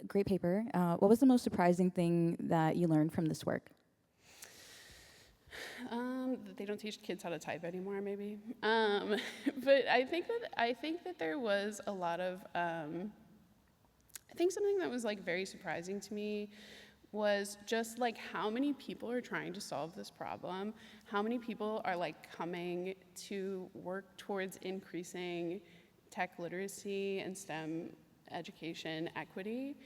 Great paper. What was the most surprising thing that you learned from this work? That they don't teach kids how to type anymore, maybe. But I think that there was a lot of. I think something that was like very surprising to me was just like how many people are trying to solve this problem, how many people are like coming to work towards increasing tech literacy and STEM education equity,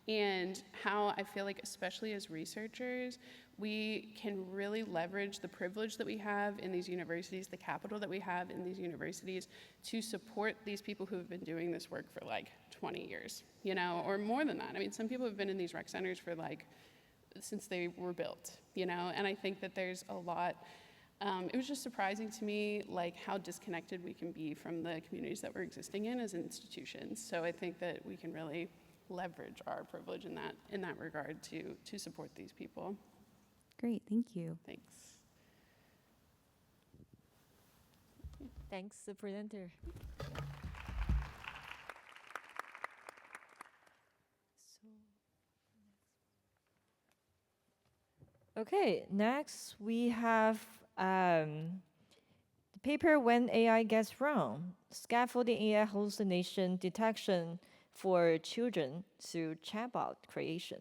and how I feel like, especially as researchers, we can really leverage the privilege that we have in these universities, the capital that we have in these universities, to support these people who have been doing this work for like 20 years, you know, or more than that. I mean, some people have been in these rec centers for like, since they were built, you know, and I think that there's a lot. It was just surprising to me, like how disconnected we can be from the communities that we're existing in as institutions. So I think that we can really leverage our privilege in that regard to support these people. Great, thank you. Thanks. Thanks, the presenter. Okay, next we have the paper When AI Gets Wrong, Scaffolding AI Hallucination Detection for Children through Chatbot Creation.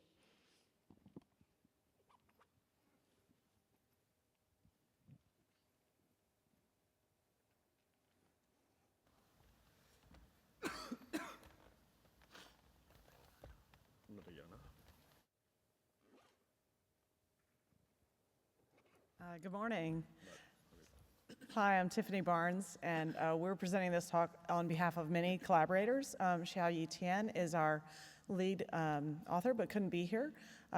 Good morning. Hi, I'm Tiffany Barnes, and we're presenting this talk on behalf of many collaborators. Xiaoyu Tian is our lead author, but couldn't be here.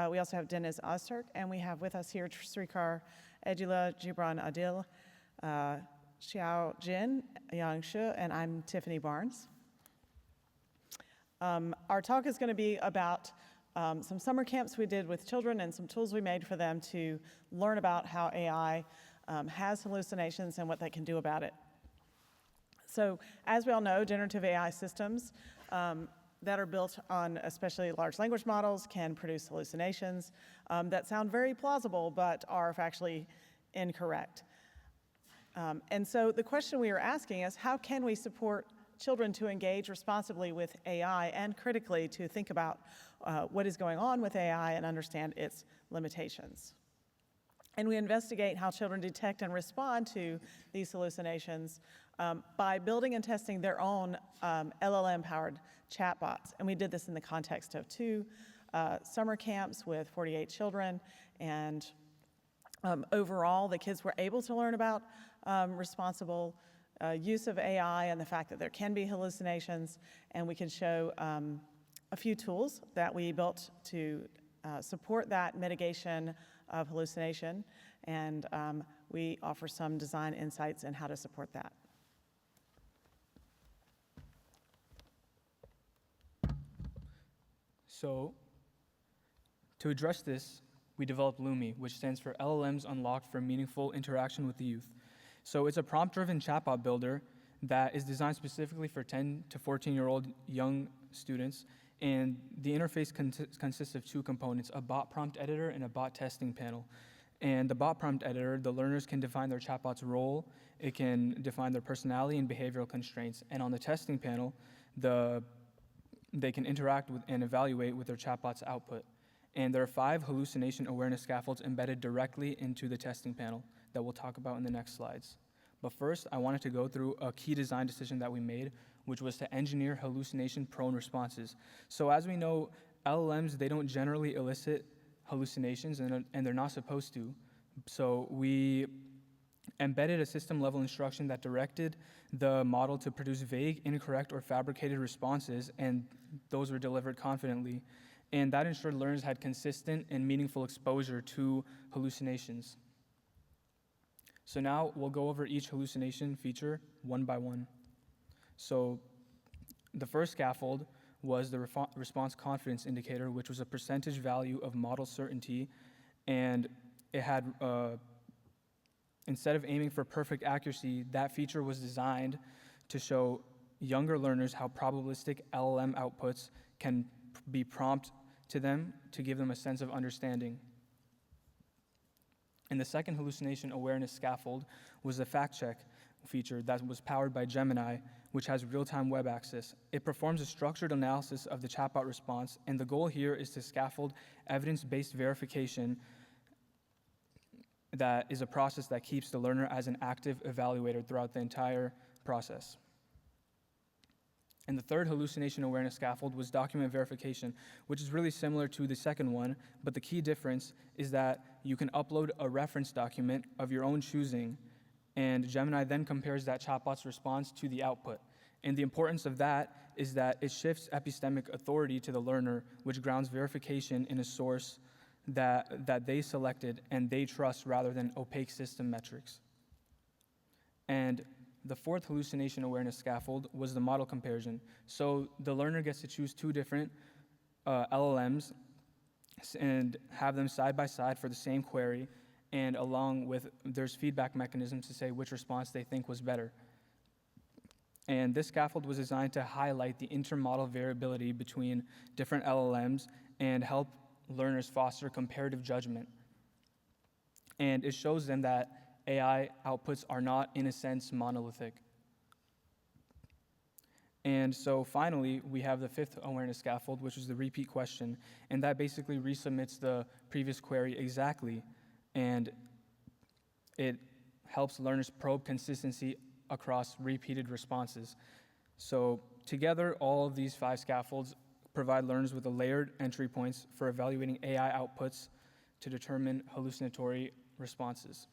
We also have Deniz Ozturk, and we have with us here Srikar Ejula, Gibran Adil, Xiao Jin, Yang Shi, and I'm Tiffany Barnes. Our talk is going to be about some summer camps we did with children and some tools we made for them to learn about how AI has hallucinations and what they can do about it. So as we all know, generative AI systems that are built on especially large language models can produce hallucinations that sound very plausible but are factually incorrect. And so the question we are asking is, how can we support children to engage responsibly with AI and critically to think about what is going on with AI and understand its limitations? And we investigate how children detect and respond to these hallucinations by building and testing their own LLM-powered chatbots. And we did this in the context of 2 summer camps with 48 children. And overall, the kids were able to learn about responsible use of AI and the fact that there can be hallucinations. And we can show a few tools that we built to support that mitigation of hallucination, and we offer some design insights in how to support that. So to address this, we developed Lumi, which stands for LLMs Unlocked for Meaningful Interaction with the Youth. So it's a prompt-driven chatbot builder that is designed specifically for 10 to 14-year-old young students, and the interface consists of two components, a bot prompt editor and a bot testing panel. And the bot prompt editor, the learners can define their chatbot's role, it can define their personality and behavioral constraints, and on the testing panel, they can interact with and evaluate with their chatbot's output. And there are 5 hallucination awareness scaffolds embedded directly into the testing panel that we'll talk about in the next slides. But first, I wanted to go through a key design decision that we made, which was to engineer hallucination-prone responses. So as we know, LLMs, they don't generally elicit hallucinations, and they're not supposed to. So we embedded a system-level instruction that directed the model to produce vague, incorrect, or fabricated responses, and those were delivered confidently. And that ensured learners had consistent and meaningful exposure to hallucinations. So now we'll go over each hallucination feature one by one. So the first scaffold was the response confidence indicator, which was a percentage value of model certainty, and it had, instead of aiming for perfect accuracy, that feature was designed to show younger learners how probabilistic LLM outputs can be prompt to them to give them a sense of understanding. And the second hallucination awareness scaffold was the fact check feature that was powered by Gemini, which has real-time web access. It performs a structured analysis of the chatbot response, and the goal here is to scaffold evidence-based verification that is a process that keeps the learner as an active evaluator throughout the entire process. And the third hallucination awareness scaffold was document verification, which is really similar to the second one, but the key difference is that you can upload a reference document of your own choosing, and Gemini then compares that chatbot's response to the output. And the importance of that is that it shifts epistemic authority to the learner, which grounds verification in a source that they selected and they trust rather than opaque system metrics. And the fourth hallucination awareness scaffold was the model comparison. So the learner gets to choose 2 different LLMs and have them side by side for the same query, and along with, there's feedback mechanisms to say which response they think was better. And this scaffold was designed to highlight the intermodal variability between different LLMs and help learners foster comparative judgment. And it shows them that AI outputs are not, in a sense, monolithic. And so finally, we have the 5th awareness scaffold, which is the repeat question. And that basically resubmits the previous query exactly. And it helps learners probe consistency across repeated responses. So together, all of these 5 scaffolds provide learners with a layered entry points for evaluating AI outputs to determine hallucinatory responses.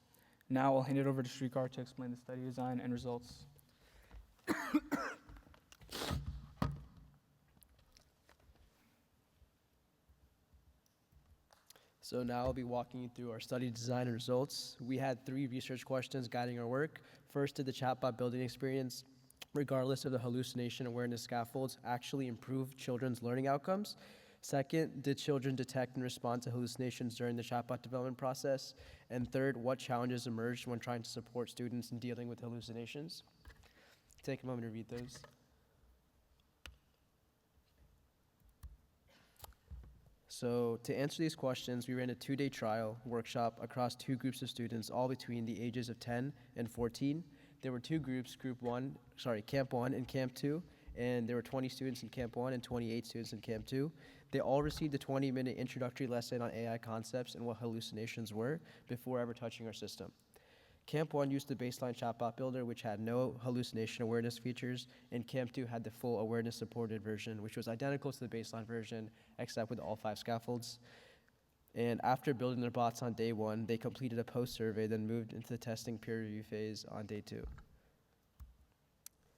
Now I'll hand it over to Shrikar to explain the study design and results. So now I'll be walking you through our study design and results. We had 3 research questions guiding our work. First, did the chatbot building experience, regardless of the hallucination awareness scaffolds, actually improve children's learning outcomes? Second, did children detect and respond to hallucinations during the chatbot development process? And third, what challenges emerged when trying to support students in dealing with hallucinations? Take a moment to read those. So to answer these questions, we ran a 2-day trial workshop across 2 groups of students, all between the ages of 10 and 14. There were 2 groups, Camp 1 and Camp 2, and there were 20 students in Camp 1 and 28 students in Camp 2. They all received a 20-minute introductory lesson on AI concepts and what hallucinations were before ever touching our system. Camp 1 used the baseline chatbot builder, which had no hallucination awareness features, and Camp 2 had the full awareness-supported version, which was identical to the baseline version, except with all 5 scaffolds. And after building their bots on day 1, they completed a post-survey, then moved into the testing peer review phase on day 2.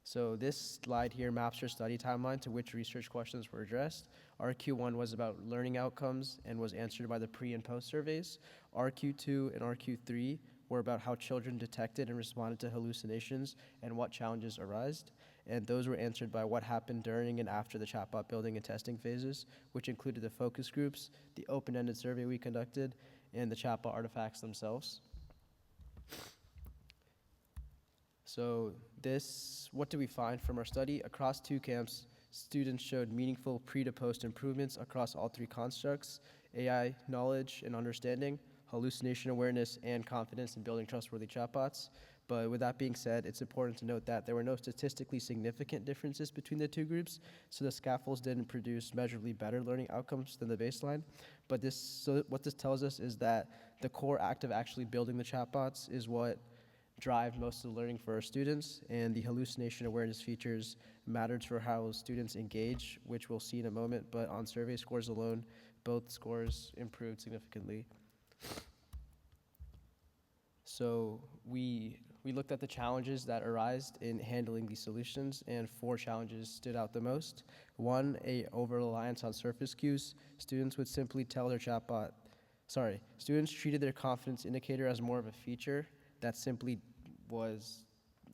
So this slide here maps our study timeline to which research questions were addressed. RQ1 was about learning outcomes and was answered by the pre and post surveys. RQ2 and RQ3 were about how children detected and responded to hallucinations and what challenges arose. And those were answered by what happened during and after the chatbot building and testing phases, which included the focus groups, the open-ended survey we conducted, and the chatbot artifacts themselves. So what did we find from our study? Across 2 camps, students showed meaningful pre to post improvements across all 3 constructs: AI knowledge and understanding, hallucination awareness, and confidence in building trustworthy chatbots. But with that being said, it's important to note that there were no statistically significant differences between the 2 groups, so the scaffolds didn't produce measurably better learning outcomes than the baseline. But what this tells us is that the core act of actually building the chatbots is what drive most of the learning for our students, and the hallucination awareness features mattered for how students engage, which we'll see in a moment, but on survey scores alone, both scores improved significantly. So we looked at the challenges that arise in handling these solutions, and 4 challenges stood out the most. 1, a over-reliance on surface cues. Students treated their confidence indicator as more of a feature that simply was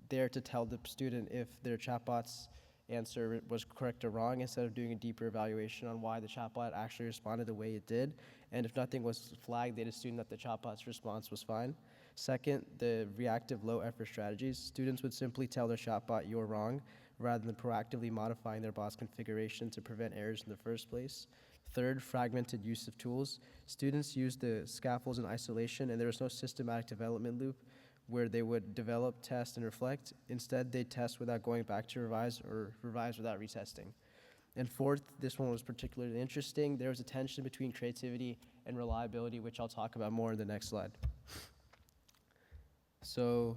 there to tell the student if their chatbot's answer was correct or wrong, instead of doing a deeper evaluation on why the chatbot actually responded the way it did. And if nothing was flagged, they'd assume that the chatbot's response was fine. Second, the reactive low-effort strategies. Students would simply tell their chatbot, "You're wrong," rather than proactively modifying their bot's configuration to prevent errors in the first place. Third, fragmented use of tools. Students used the scaffolds in isolation, and there was no systematic development loop where they would develop, test, and reflect. Instead, they test without going back to revise, or revise without retesting. And fourth, this one was particularly interesting. There was a tension between creativity and reliability, which I'll talk about more in the next slide. So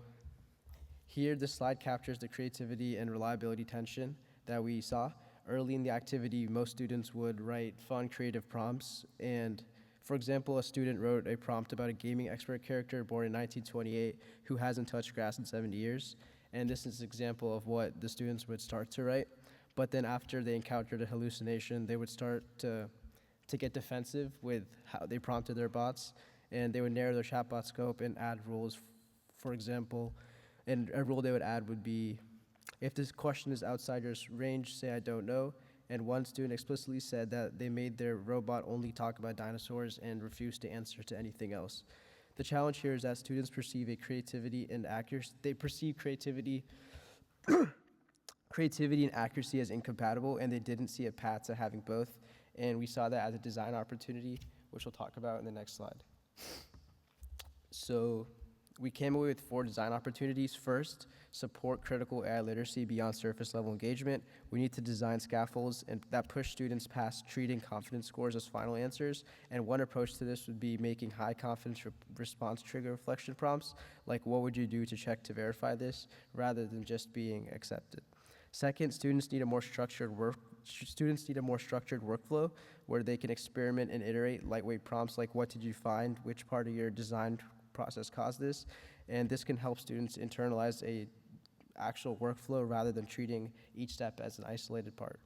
here, this slide captures the creativity and reliability tension that we saw. Early in the activity, most students would write fun, creative prompts. And for example, a student wrote a prompt about a gaming expert character born in 1928 who hasn't touched grass in 70 years. And this is an example of what the students would start to write. But then after they encountered a hallucination, they would start to get defensive with how they prompted their bots. And they would narrow their chatbot scope and add rules. For example, and a rule they would add would be, if this question is outside your range, say "I don't know." And one student explicitly said that they made their robot only talk about dinosaurs and refused to answer to anything else. The challenge here is that students perceive creativity and accuracy and accuracy as incompatible, and they didn't see a path to having both. And we saw that as a design opportunity, which we'll talk about in the next slide. So we came away with 4 design opportunities. First, support critical AI literacy beyond surface level engagement. We need to design scaffolds that push students past treating confidence scores as final answers. And one approach to this would be making high confidence response trigger reflection prompts, like "What would you do to check to verify this?" rather than just being accepted. Second, students need a more structured workflow where they can experiment and iterate lightweight prompts like "What did you find? Which part of your design process caused this?" And this can help students internalize a actual workflow rather than treating each step as an isolated part.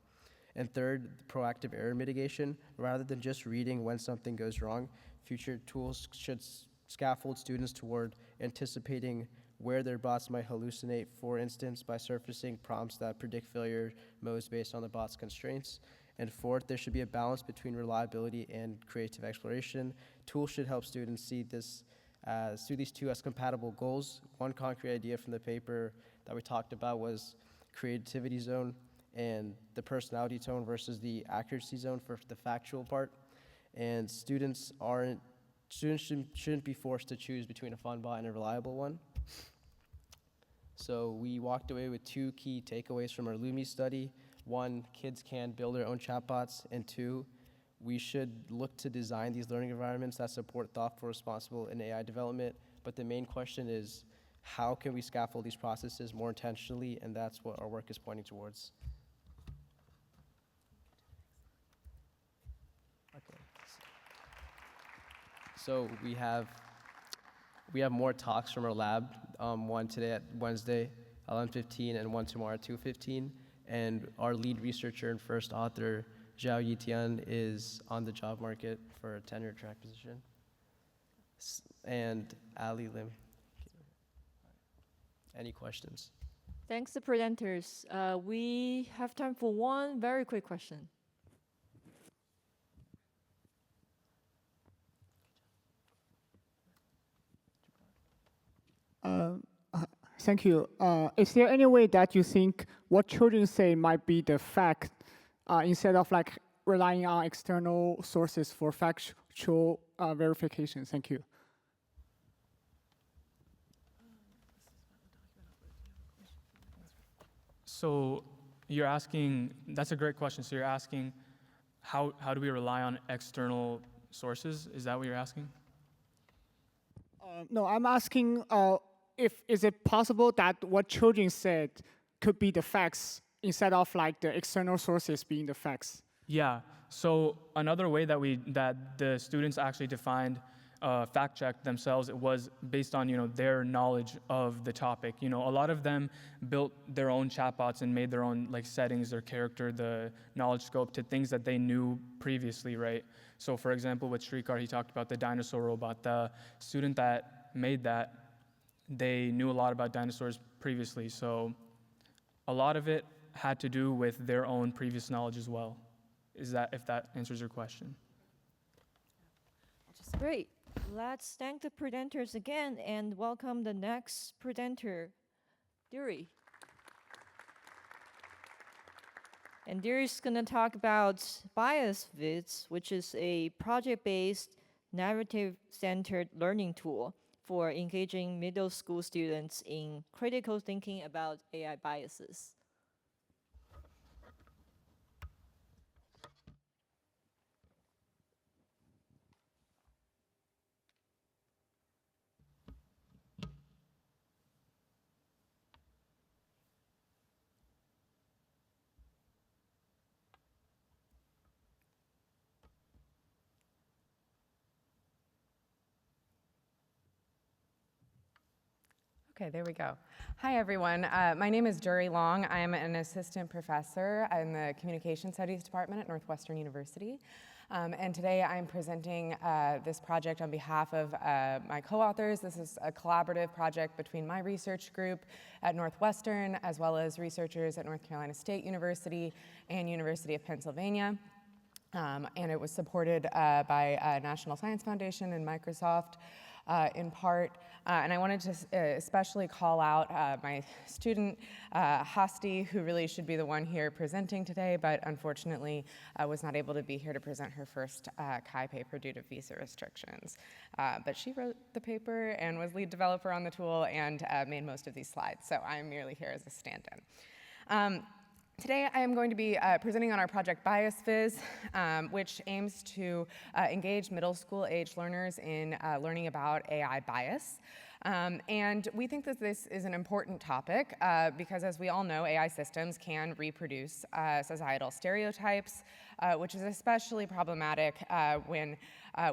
And third, proactive error mitigation. Rather than just reading when something goes wrong, future tools should scaffold students toward anticipating where their bots might hallucinate, for instance, by surfacing prompts that predict failure modes based on the bot's constraints. And fourth, there should be a balance between reliability and creative exploration. Tools should help students see these 2 as compatible goals. One concrete idea from the paper that we talked about was creativity zone and the personality tone versus the accuracy zone for the factual part. And students shouldn't be forced to choose between a fun bot and a reliable one. So we walked away with 2 key takeaways from our Lumi study. 1, kids can build their own chatbots, and 2, we should look to design these learning environments that support thoughtful, responsible, and AI development. But the main question is, how can we scaffold these processes more intentionally? And that's what our work is pointing towards. Okay. So we have more talks from our lab, one today at Wednesday, 11:15, and one tomorrow at 2:15. And our lead researcher and first author, Zhao is on the job market for a tenure track position. And Ali Lim. Any questions? Thanks to presenters. We have time for one very quick question. Thank you. Is there any way that you think what children say might be the fact instead of like relying on external sources for factual verification? Thank you. So you're asking, that's a great question. So you're asking, how do we rely on external sources? Is that what you're asking? No, I'm asking is it possible that what children said could be the facts instead of like the external sources being the facts? Yeah. So another way that the students actually defined fact check themselves, it was based on their knowledge of the topic. A lot of them built their own chatbots and made their own like settings, their character, the knowledge scope to things that they knew previously, right? So for example, with Shrikar, he talked about the dinosaur robot. The student that made that, they knew a lot about dinosaurs previously. So a lot of it had to do with their own previous knowledge as well. If that answers your question. Great. Let's thank the presenters again and welcome the next presenter, Darae. And Darae's going to talk about Bias Viz, which is a project-based, narrative-centered learning tool for engaging middle school students in critical thinking about AI biases. Okay, there we go. Hi, everyone. My name is Darae Long. I am an assistant professor in the Communication Studies Department at Northwestern University. And today I'm presenting this project on behalf of my co-authors. This is a collaborative project between my research group at Northwestern, as well as researchers at North Carolina State University and University of Pennsylvania. And it was supported by National Science Foundation and Microsoft in part. And I wanted to especially call out my student, Hasti, who really should be the one here presenting today, but unfortunately was not able to be here to present her first Chi paper due to visa restrictions. But she wrote the paper and was lead developer on the tool and made most of these slides, so I'm merely here as a stand-in. Today, I am going to be presenting on our project Bias Viz, which aims to engage middle school age learners in learning about AI bias. And we think that this is an important topic because, as we all know, AI systems can reproduce societal stereotypes, which is especially problematic when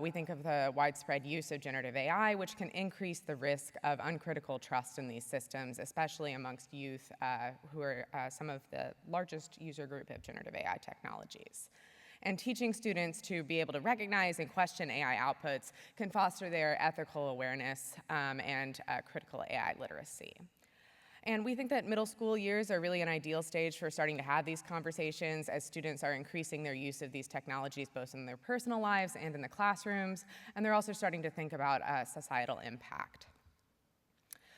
we think of the widespread use of generative AI, which can increase the risk of uncritical trust in these systems, especially amongst youth who are some of the largest user group of generative AI technologies. And teaching students to be able to recognize and question AI outputs can foster their ethical awareness and critical AI literacy. And we think that middle school years are really an ideal stage for starting to have these conversations as students are increasing their use of these technologies both in their personal lives and in the classrooms, and they're also starting to think about societal impact.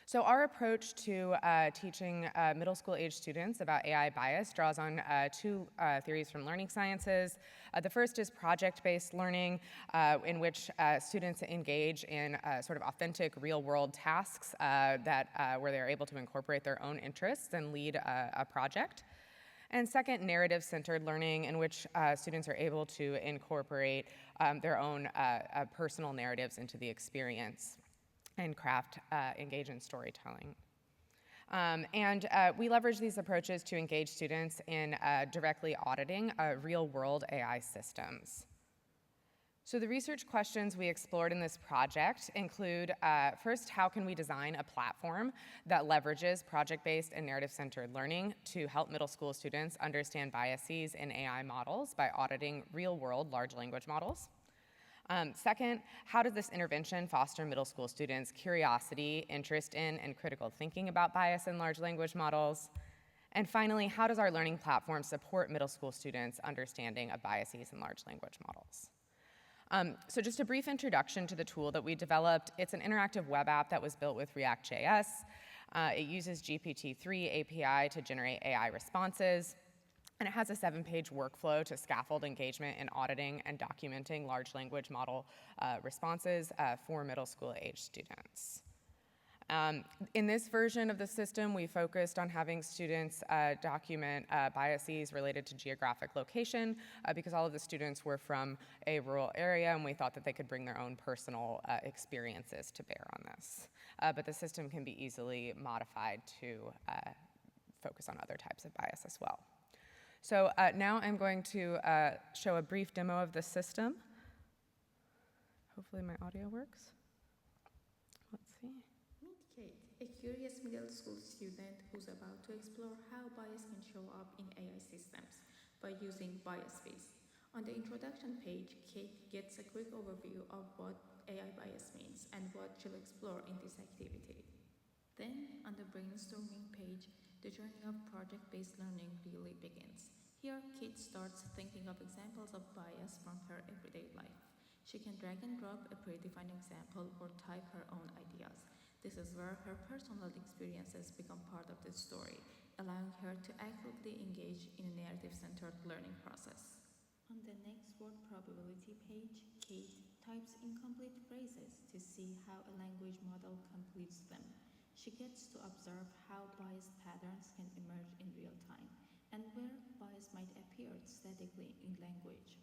So our approach to teaching middle school age students about AI bias draws on two theories from learning sciences. The first is project-based learning, in which students engage in sort of authentic real-world tasks where they're able to incorporate their own interests and lead a project. And second, narrative-centered learning, in which students are able to incorporate their own personal narratives into the experience and engage in storytelling. We leverage these approaches to engage students in directly auditing real-world AI systems. So the research questions we explored in this project include, first, how can we design a platform that leverages project-based and narrative-centered learning to help middle school students understand biases in AI models by auditing real-world large language models? Second, how does this intervention foster middle school students' curiosity, interest in, and critical thinking about bias in large language models? And finally, how does our learning platform support middle school students' understanding of biases in large language models? So just a brief introduction to the tool that we developed. It's an interactive web app that was built with React.js. It uses GPT-3 API to generate AI responses. And it has a 7-page workflow to scaffold engagement in auditing and documenting large language model responses for middle school age students. In this version of the system, we focused on having students document biases related to geographic location because all of the students were from a rural area, and we thought that they could bring their own personal experiences to bear on this. But the system can be easily modified to focus on other types of bias as well. So now I'm going to show a brief demo of the system. Hopefully my audio works. Let's see. Meet Kate, a curious middle school student who's about to explore how bias can show up in AI systems by using bias space. On the introduction page, Kate gets a quick overview of what AI bias means and what she'll explore in this activity. Then, on the brainstorming page, the journey of project-based learning really begins. Here, Kate starts thinking of examples of bias from her everyday life. She can drag and drop a predefined example or type her own ideas. This is where her personal experiences become part of the story, allowing her to actively engage in a narrative-centered learning process. On the next word probability page, Kate types incomplete phrases to see how a language model completes them. She gets to observe how biased patterns can emerge in real time, and where bias might appear statically in language.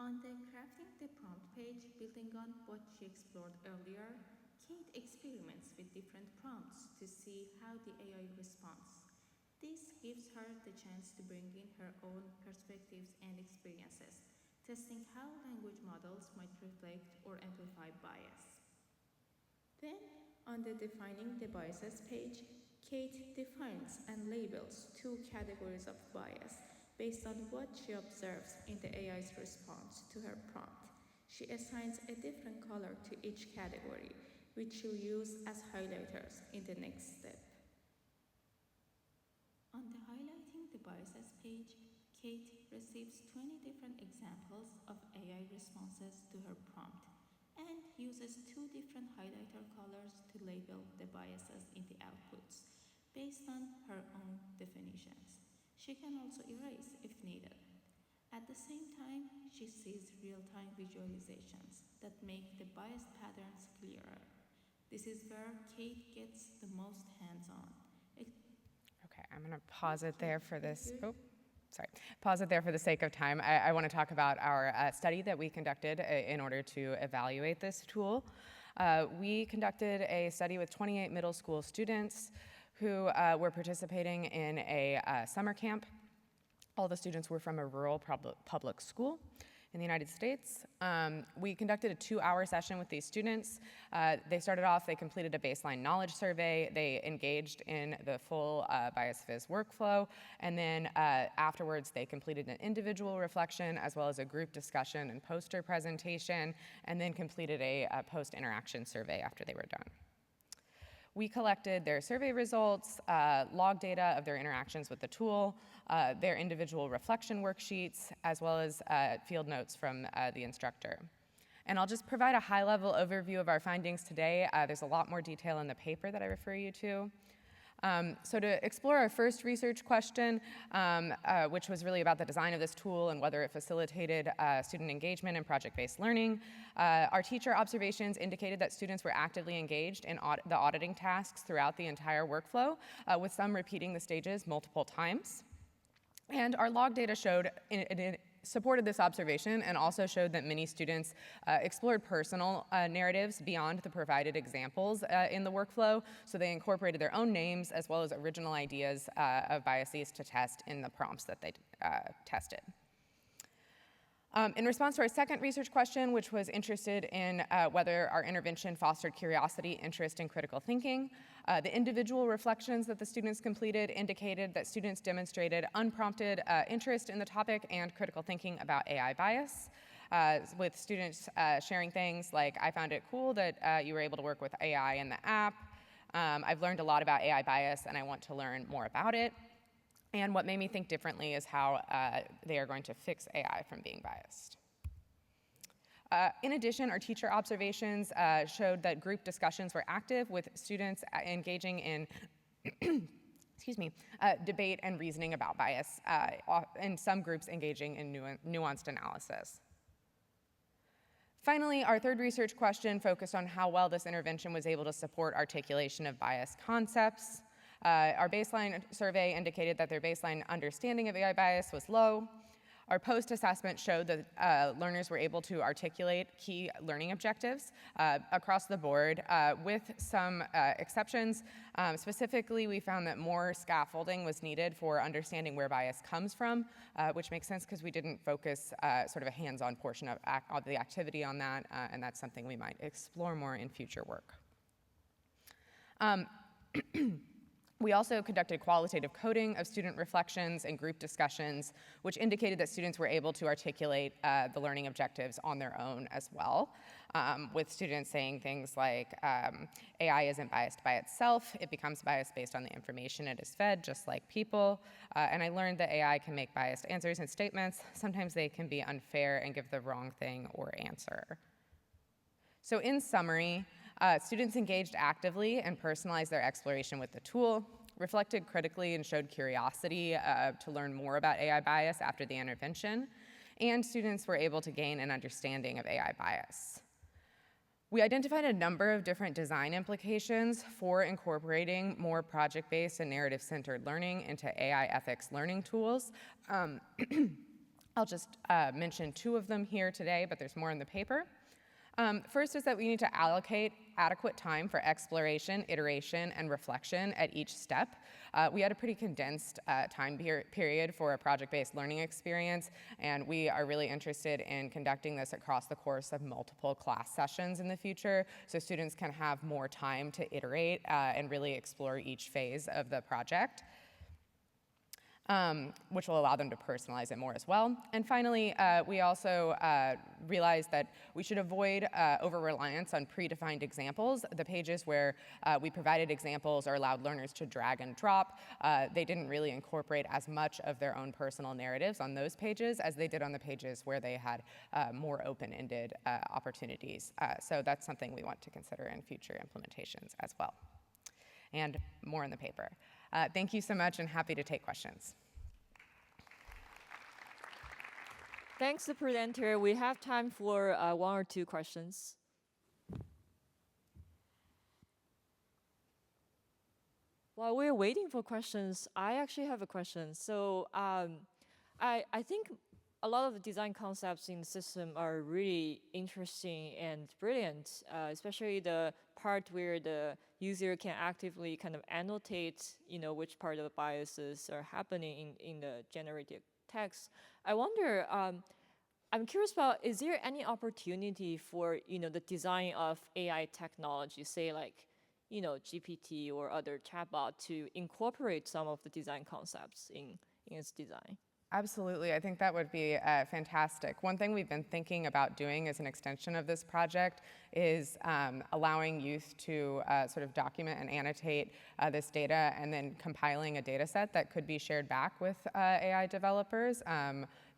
On the crafting the prompt page, building on what she explored earlier, Kate experiments with different prompts to see how the AI responds. This gives her the chance to bring in her own perspectives and experiences, testing how language models might reflect or amplify bias. Then, on the Defining the Biases page, Kate defines and labels 2 categories of bias based on what she observes in the AI's response to her prompt. She assigns a different color to each category, which she'll use as highlighters in the next step. On the Highlighting the Biases page, Kate receives 20 different examples of AI responses to her prompt and uses 2 different highlighter colors to label the biases in the outputs, based on her own definitions. She can also erase if needed. At the same time, she sees real-time visualizations that make the biased patterns clearer. This is where Kate gets the most hands-on. Okay, I'm going to pause it there for this. Oh, sorry. Pause it there for the sake of time. I want to talk about our study that we conducted in order to evaluate this tool. We conducted a study with 28 middle school students who were participating in a summer camp. All the students were from a rural public school in the United States. We conducted a 2-hour session with these students. They started off, they completed a baseline knowledge survey, they engaged in the full BiasFizz workflow, and then afterwards they completed an individual reflection as well as a group discussion and poster presentation, and then completed a post-interaction survey after they were done. We collected their survey results, log data of their interactions with the tool, their individual reflection worksheets, as well as field notes from the instructor. And I'll just provide a high-level overview of our findings today. There's a lot more detail in the paper that I refer you to. So to explore our first research question, which was really about the design of this tool and whether it facilitated student engagement in project-based learning, our teacher observations indicated that students were actively engaged in the auditing tasks throughout the entire workflow, with some repeating the stages multiple times. And our log data showed supported this observation and also showed that many students explored personal narratives beyond the provided examples in the workflow, so they incorporated their own names as well as original ideas of biases to test in the prompts that they tested. In response to our second research question, which was interested in whether our intervention fostered curiosity, interest, and critical thinking, the individual reflections that the students completed indicated that students demonstrated unprompted interest in the topic and critical thinking about AI bias, with students sharing things like, I found it cool that you were able to work with AI in the app. I've learned a lot about AI bias and I want to learn more about it. And what made me think differently is how they are going to fix AI from being biased. In addition, our teacher observations showed that group discussions were active, with students engaging in excuse me, debate and reasoning about bias, and some groups engaging in nuanced analysis. Finally, our third research question focused on how well this intervention was able to support articulation of bias concepts. Our baseline survey indicated that their baseline understanding of AI bias was low. Our post-assessment showed that learners were able to articulate key learning objectives across the board, with some exceptions. Specifically, we found that more scaffolding was needed for understanding where bias comes from, which makes sense because we didn't focus sort of a hands-on portion of the activity on that, and that's something we might explore more in future work. We also conducted qualitative coding of student reflections and group discussions, which indicated that students were able to articulate the learning objectives on their own as well, with students saying things like, AI isn't biased by itself, it becomes biased based on the information it is fed, just like people. And I learned that AI can make biased answers and statements. Sometimes they can be unfair and give the wrong thing or answer. So in summary, students engaged actively and personalized their exploration with the tool, reflected critically and showed curiosity to learn more about AI bias after the intervention, and students were able to gain an understanding of AI bias. We identified a number of different design implications for incorporating more project-based and narrative-centered learning into AI ethics learning tools. I'll just mention two of them here today, but there's more in the paper. First is that we need to allocate adequate time for exploration, iteration, and reflection at each step. We had a pretty condensed time period for a project-based learning experience, and we are really interested in conducting this across the course of multiple class sessions in the future, so students can have more time to iterate and really explore each phase of the project. Which will allow them to personalize it more as well. And finally, we also realized that we should avoid over-reliance on predefined examples. The pages where we provided examples or allowed learners to drag and drop, they didn't really incorporate as much of their own personal narratives on those pages as they did on the pages where they had more open-ended opportunities. So that's something we want to consider in future implementations as well. And more in the paper. Thank you so much, and happy to take questions. Thanks, the presenter. We have time for one or two questions. While we're waiting for questions, I actually have a question. So I think a lot of the design concepts in the system are really interesting and brilliant, especially the part where the user can actively kind of annotate, which part of the biases are happening in the generated text. I wonder, I'm curious about, is there any opportunity for, the design of AI technology, say like, GPT or other chatbot, to incorporate some of the design concepts in its design? Absolutely, I think that would be fantastic. One thing we've been thinking about doing as an extension of this project is allowing youth to sort of document and annotate this data, and then compiling a data set that could be shared back with AI developers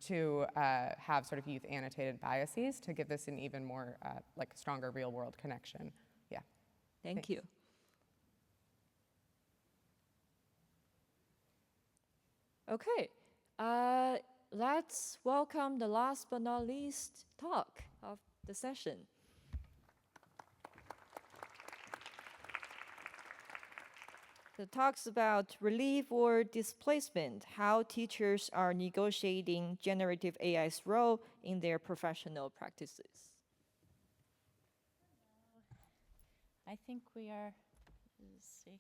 to have sort of youth annotated biases to give this an even more like stronger real world connection. Yeah. Thank you. Okay. Let's welcome the last but not least talk of the session. The talk's about relief or displacement, how teachers are negotiating generative AI's role in their professional practices. I think we are, let's see.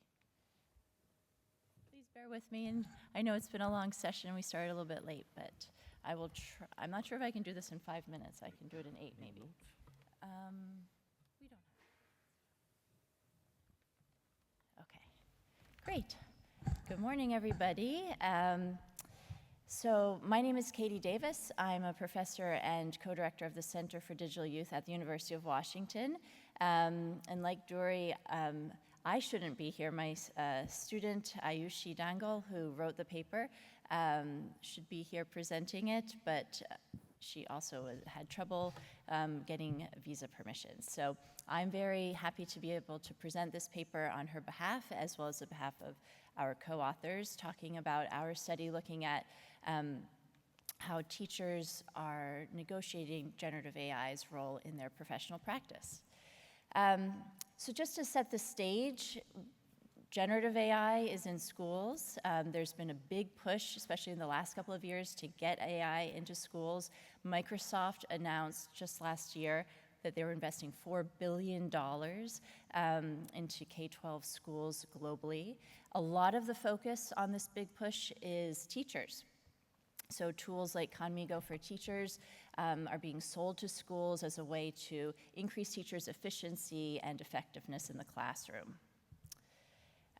Please bear with me, and I know it's been a long session. We started a little bit late, but I will try. I'm not sure if I can do this in 5 minutes. I can do it in 8, maybe. We don't have. Okay, great. Good morning, everybody. So my name is Katie Davis. I'm a professor and co-director of the Center for Digital Youth at the University of Washington. And like Dori, I shouldn't be here. My student, Ayushi Dangal, who wrote the paper, should be here presenting it, but she also had trouble getting visa permissions. So I'm very happy to be able to present this paper on her behalf, as well as the behalf of our co-authors, talking about our study looking at how teachers are negotiating generative AI's role in their professional practice. So just to set the stage, generative AI is in schools. There's been a big push, especially in the last couple of years, to get AI into schools. Microsoft announced just last year that they were investing $4 billion into K-12 schools globally. A lot of the focus on this big push is teachers. So tools like Conmigo for Teachers are being sold to schools as a way to increase teachers' efficiency and effectiveness in the classroom.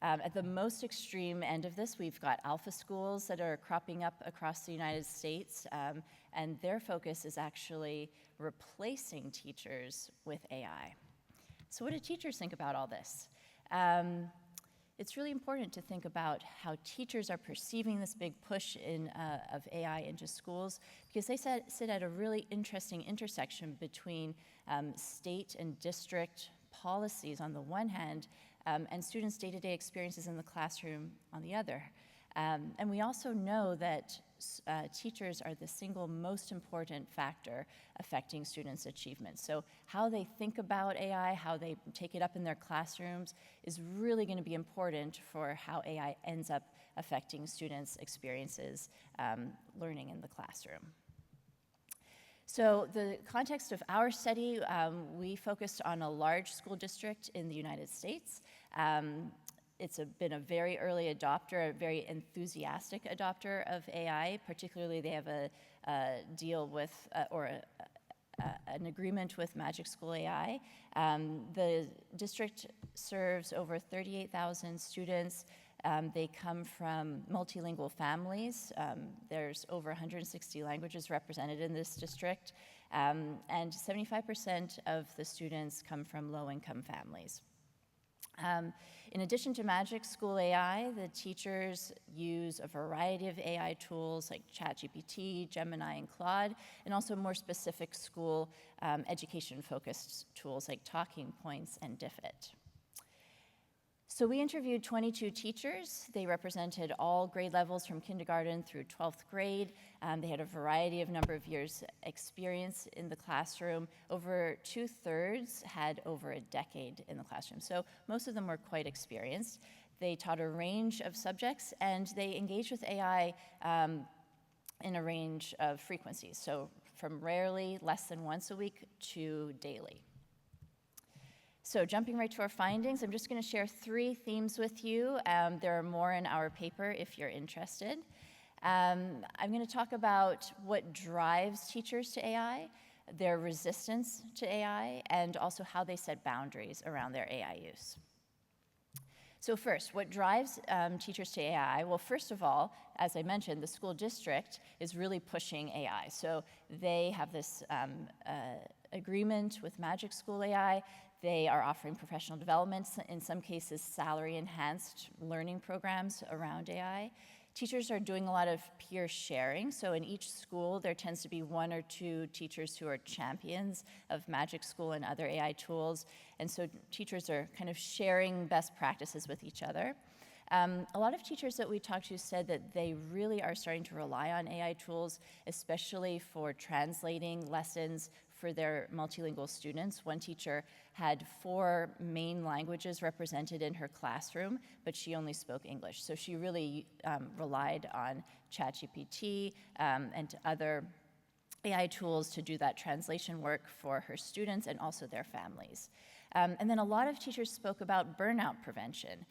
At the most extreme end of this, we've got alpha schools that are cropping up across the United States, and their focus is actually replacing teachers with AI. So what do teachers think about all this? It's really important to think about how teachers are perceiving this big push of AI into schools, because they sit at a really interesting intersection between state and district policies on the one hand, and students' day-to-day experiences in the classroom on the other. And we also know that teachers are the single most important factor affecting students' achievement. So how they think about AI, how they take it up in their classrooms is really going to be important for how AI ends up affecting students' experiences learning in the classroom. So the context of our study, we focused on a large school district in the United States. It's been a very early adopter, a very enthusiastic adopter of AI. Particularly, they have a deal with, an agreement with Magic School AI. The district serves over 38,000 students. They come from multilingual families. There's over 160 languages represented in this district. And 75% of the students come from low-income families. In addition to Magic School AI, the teachers use a variety of AI tools like ChatGPT, Gemini, and Claude, and also more specific school education-focused tools like Talking Points and Diffit. So we interviewed 22 teachers. They represented all grade levels from kindergarten through 12th grade. They had a variety of number of years experience in the classroom. Over 2/3 had over a decade in the classroom. So most of them were quite experienced. They taught a range of subjects, and they engaged with AI in a range of frequencies. So from rarely, less than once a week, to daily. So jumping right to our findings, I'm just going to share 3 themes with you. There are more in our paper if you're interested. I'm going to talk about what drives teachers to AI, their resistance to AI, and also how they set boundaries around their AI use. So first, what drives teachers to AI? Well, first of all, as I mentioned, the school district is really pushing AI. So they have this agreement with Magic School AI. They are offering professional development, in some cases salary-enhanced learning programs around AI. Teachers are doing a lot of peer sharing. So in each school, there tends to be 1 or 2 teachers who are champions of Magic School and other AI tools. And so teachers are kind of sharing best practices with each other. A lot of teachers that we talked to said that they really are starting to rely on AI tools, especially for translating lessons for their multilingual students. One teacher had 4 main languages represented in her classroom, but she only spoke English. So she really relied on ChatGPT and other AI tools to do that translation work for her students and also their families. And then a lot of teachers spoke about burnout prevention.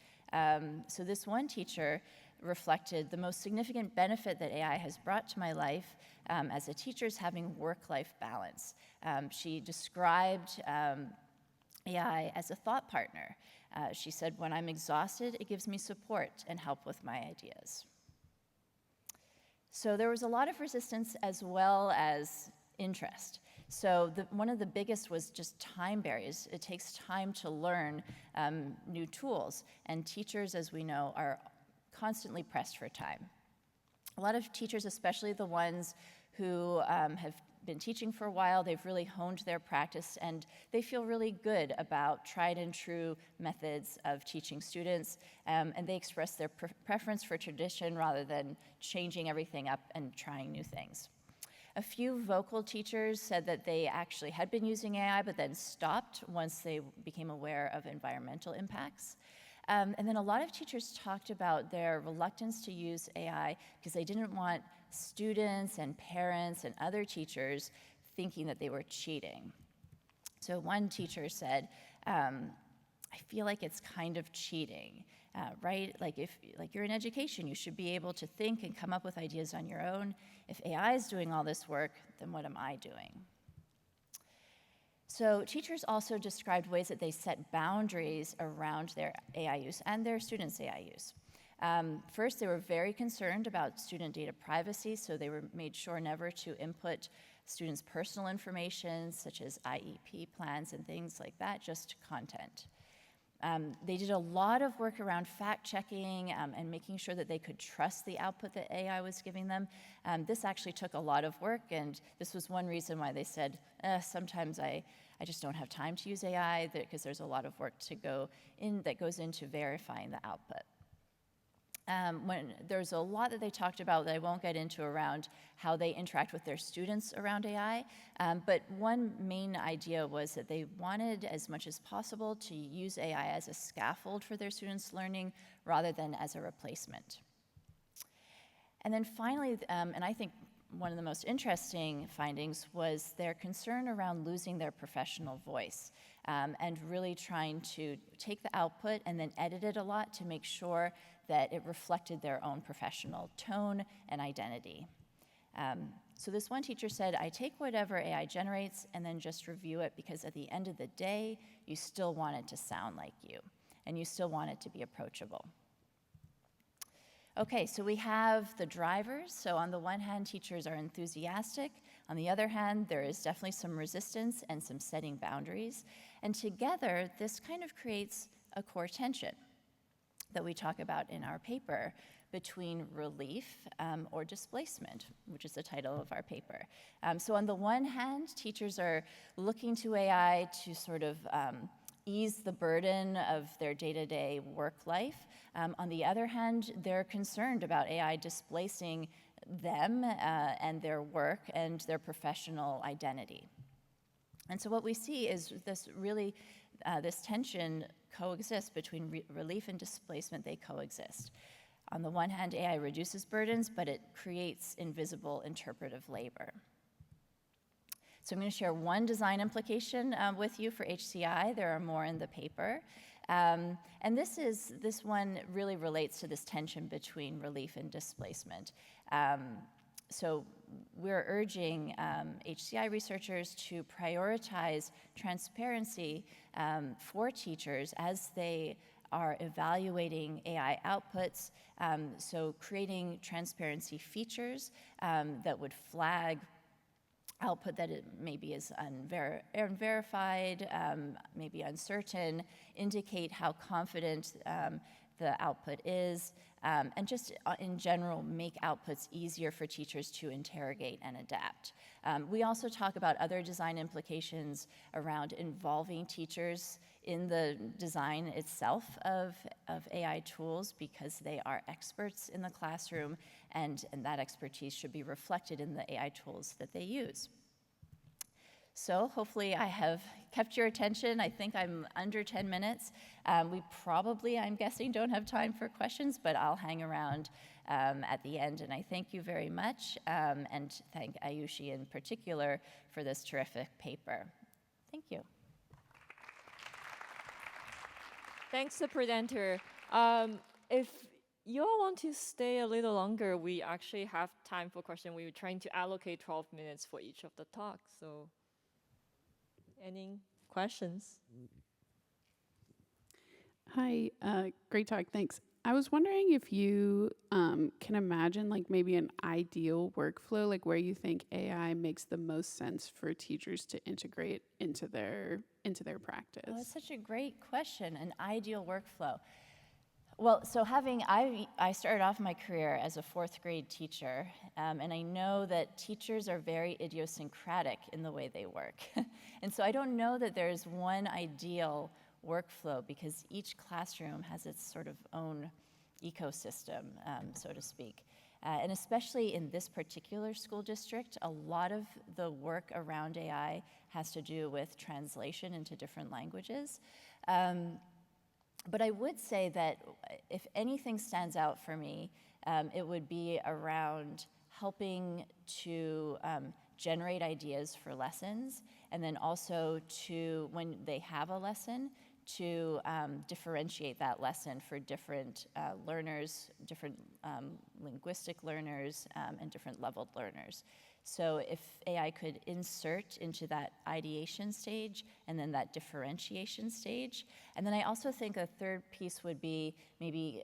So this one teacher reflected the most significant benefit that AI has brought to my life as a teacher is having work-life balance. She described AI as a thought partner. She said, when I'm exhausted, it gives me support and help with my ideas. So there was a lot of resistance as well as interest. So one of the biggest was just time barriers. It takes time to learn new tools, and teachers, as we know, are constantly pressed for time. A lot of teachers, especially the ones who have been teaching for a while. They've really honed their practice, and they feel really good about tried and true methods of teaching students, and they express their preference for tradition rather than changing everything up and trying new things. A few vocal teachers said that they actually had been using AI, but then stopped once they became aware of environmental impacts. And then a lot of teachers talked about their reluctance to use AI because they didn't want students and parents and other teachers thinking that they were cheating. So one teacher said, I feel like it's kind of cheating, right? Like you're in education, you should be able to think and come up with ideas on your own. If AI is doing all this work, then what am I doing? So teachers also described ways that they set boundaries around their AI use and their students' AI use. First, they were very concerned about student data privacy, so they made sure never to input students' personal information, such as IEP plans and things like that, just content. They did a lot of work around fact-checking and making sure that they could trust the output that AI was giving them. This actually took a lot of work, and this was one reason why they said, sometimes I just don't have time to use AI, because there's a lot of work that goes into verifying the output. When there's a lot that they talked about that I won't get into around how they interact with their students around AI, but one main idea was that they wanted as much as possible to use AI as a scaffold for their students' learning rather than as a replacement. And then finally, and I think one of the most interesting findings was their concern around losing their professional voice, and really trying to take the output and then edit it a lot to make sure that it reflected their own professional tone and identity. So this one teacher said, I take whatever AI generates and then just review it, because at the end of the day, you still want it to sound like you, and you still want it to be approachable. Okay, so we have the drivers. So on the one hand, teachers are enthusiastic. On the other hand, there is definitely some resistance and some setting boundaries. And together, this kind of creates a core tension that we talk about in our paper between relief or displacement, which is the title of our paper. So on the one hand, teachers are looking to AI to sort of ease the burden of their day-to-day work life. On the other hand, they're concerned about AI displacing them and their work and their professional identity. And so what we see is this really, this tension coexists between relief and displacement. They coexist. On the one hand, AI reduces burdens, but it creates invisible interpretive labor. So I'm going to share one design implication with you for HCI. There are more in the paper. And this one really relates to this tension between relief and displacement. So we're urging HCI researchers to prioritize transparency for teachers as they are evaluating AI outputs. So creating transparency features that would flag output that it maybe is unverified, maybe uncertain, indicate how confident the output is, and just in general make outputs easier for teachers to interrogate and adapt. We also talk about other design implications around involving teachers in the design itself of AI tools, because they are experts in the classroom, and that expertise should be reflected in the AI tools that they use. So hopefully I have kept your attention. I think I'm under 10 minutes. We probably, I'm guessing, don't have time for questions, but I'll hang around at the end. And I thank you very much, and thank Ayushi in particular for this terrific paper. Thank you. Thanks, the presenter. If you all want to stay a little longer, we actually have time for questions. We were trying to allocate 12 minutes for each of the talks. So, any questions? Hi, great talk, thanks. I was wondering if you can imagine like maybe an ideal workflow, like where you think AI makes the most sense for teachers to integrate into their practice. Oh, that's such a great question, an ideal workflow. Well, so I started off my career as a 4th grade teacher, and I know that teachers are very idiosyncratic in the way they work. And so I don't know that there's one ideal workflow because each classroom has its sort of own ecosystem, so to speak. And especially in this particular school district, a lot of the work around AI has to do with translation into different languages. But I would say that if anything stands out for me, it would be around helping to generate ideas for lessons, and then also to, when they have a lesson, to differentiate that lesson for different learners, different linguistic learners, and different leveled learners. So if AI could insert into that ideation stage and then that differentiation stage. And then I also think a third piece would be maybe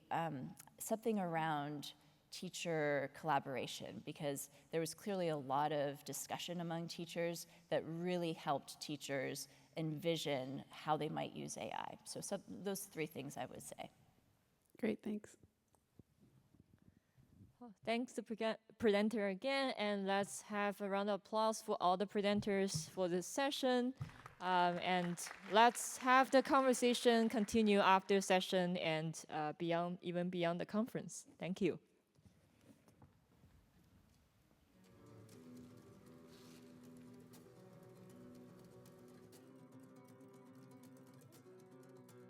something around teacher collaboration, because there was clearly a lot of discussion among teachers that really helped teachers envision how they might use AI. So those 3 things I would say. Great, thanks. Thanks to presenter again, and let's have a round of applause for all the presenters for this session. And let's have the conversation continue after session and even beyond the conference. Thank you.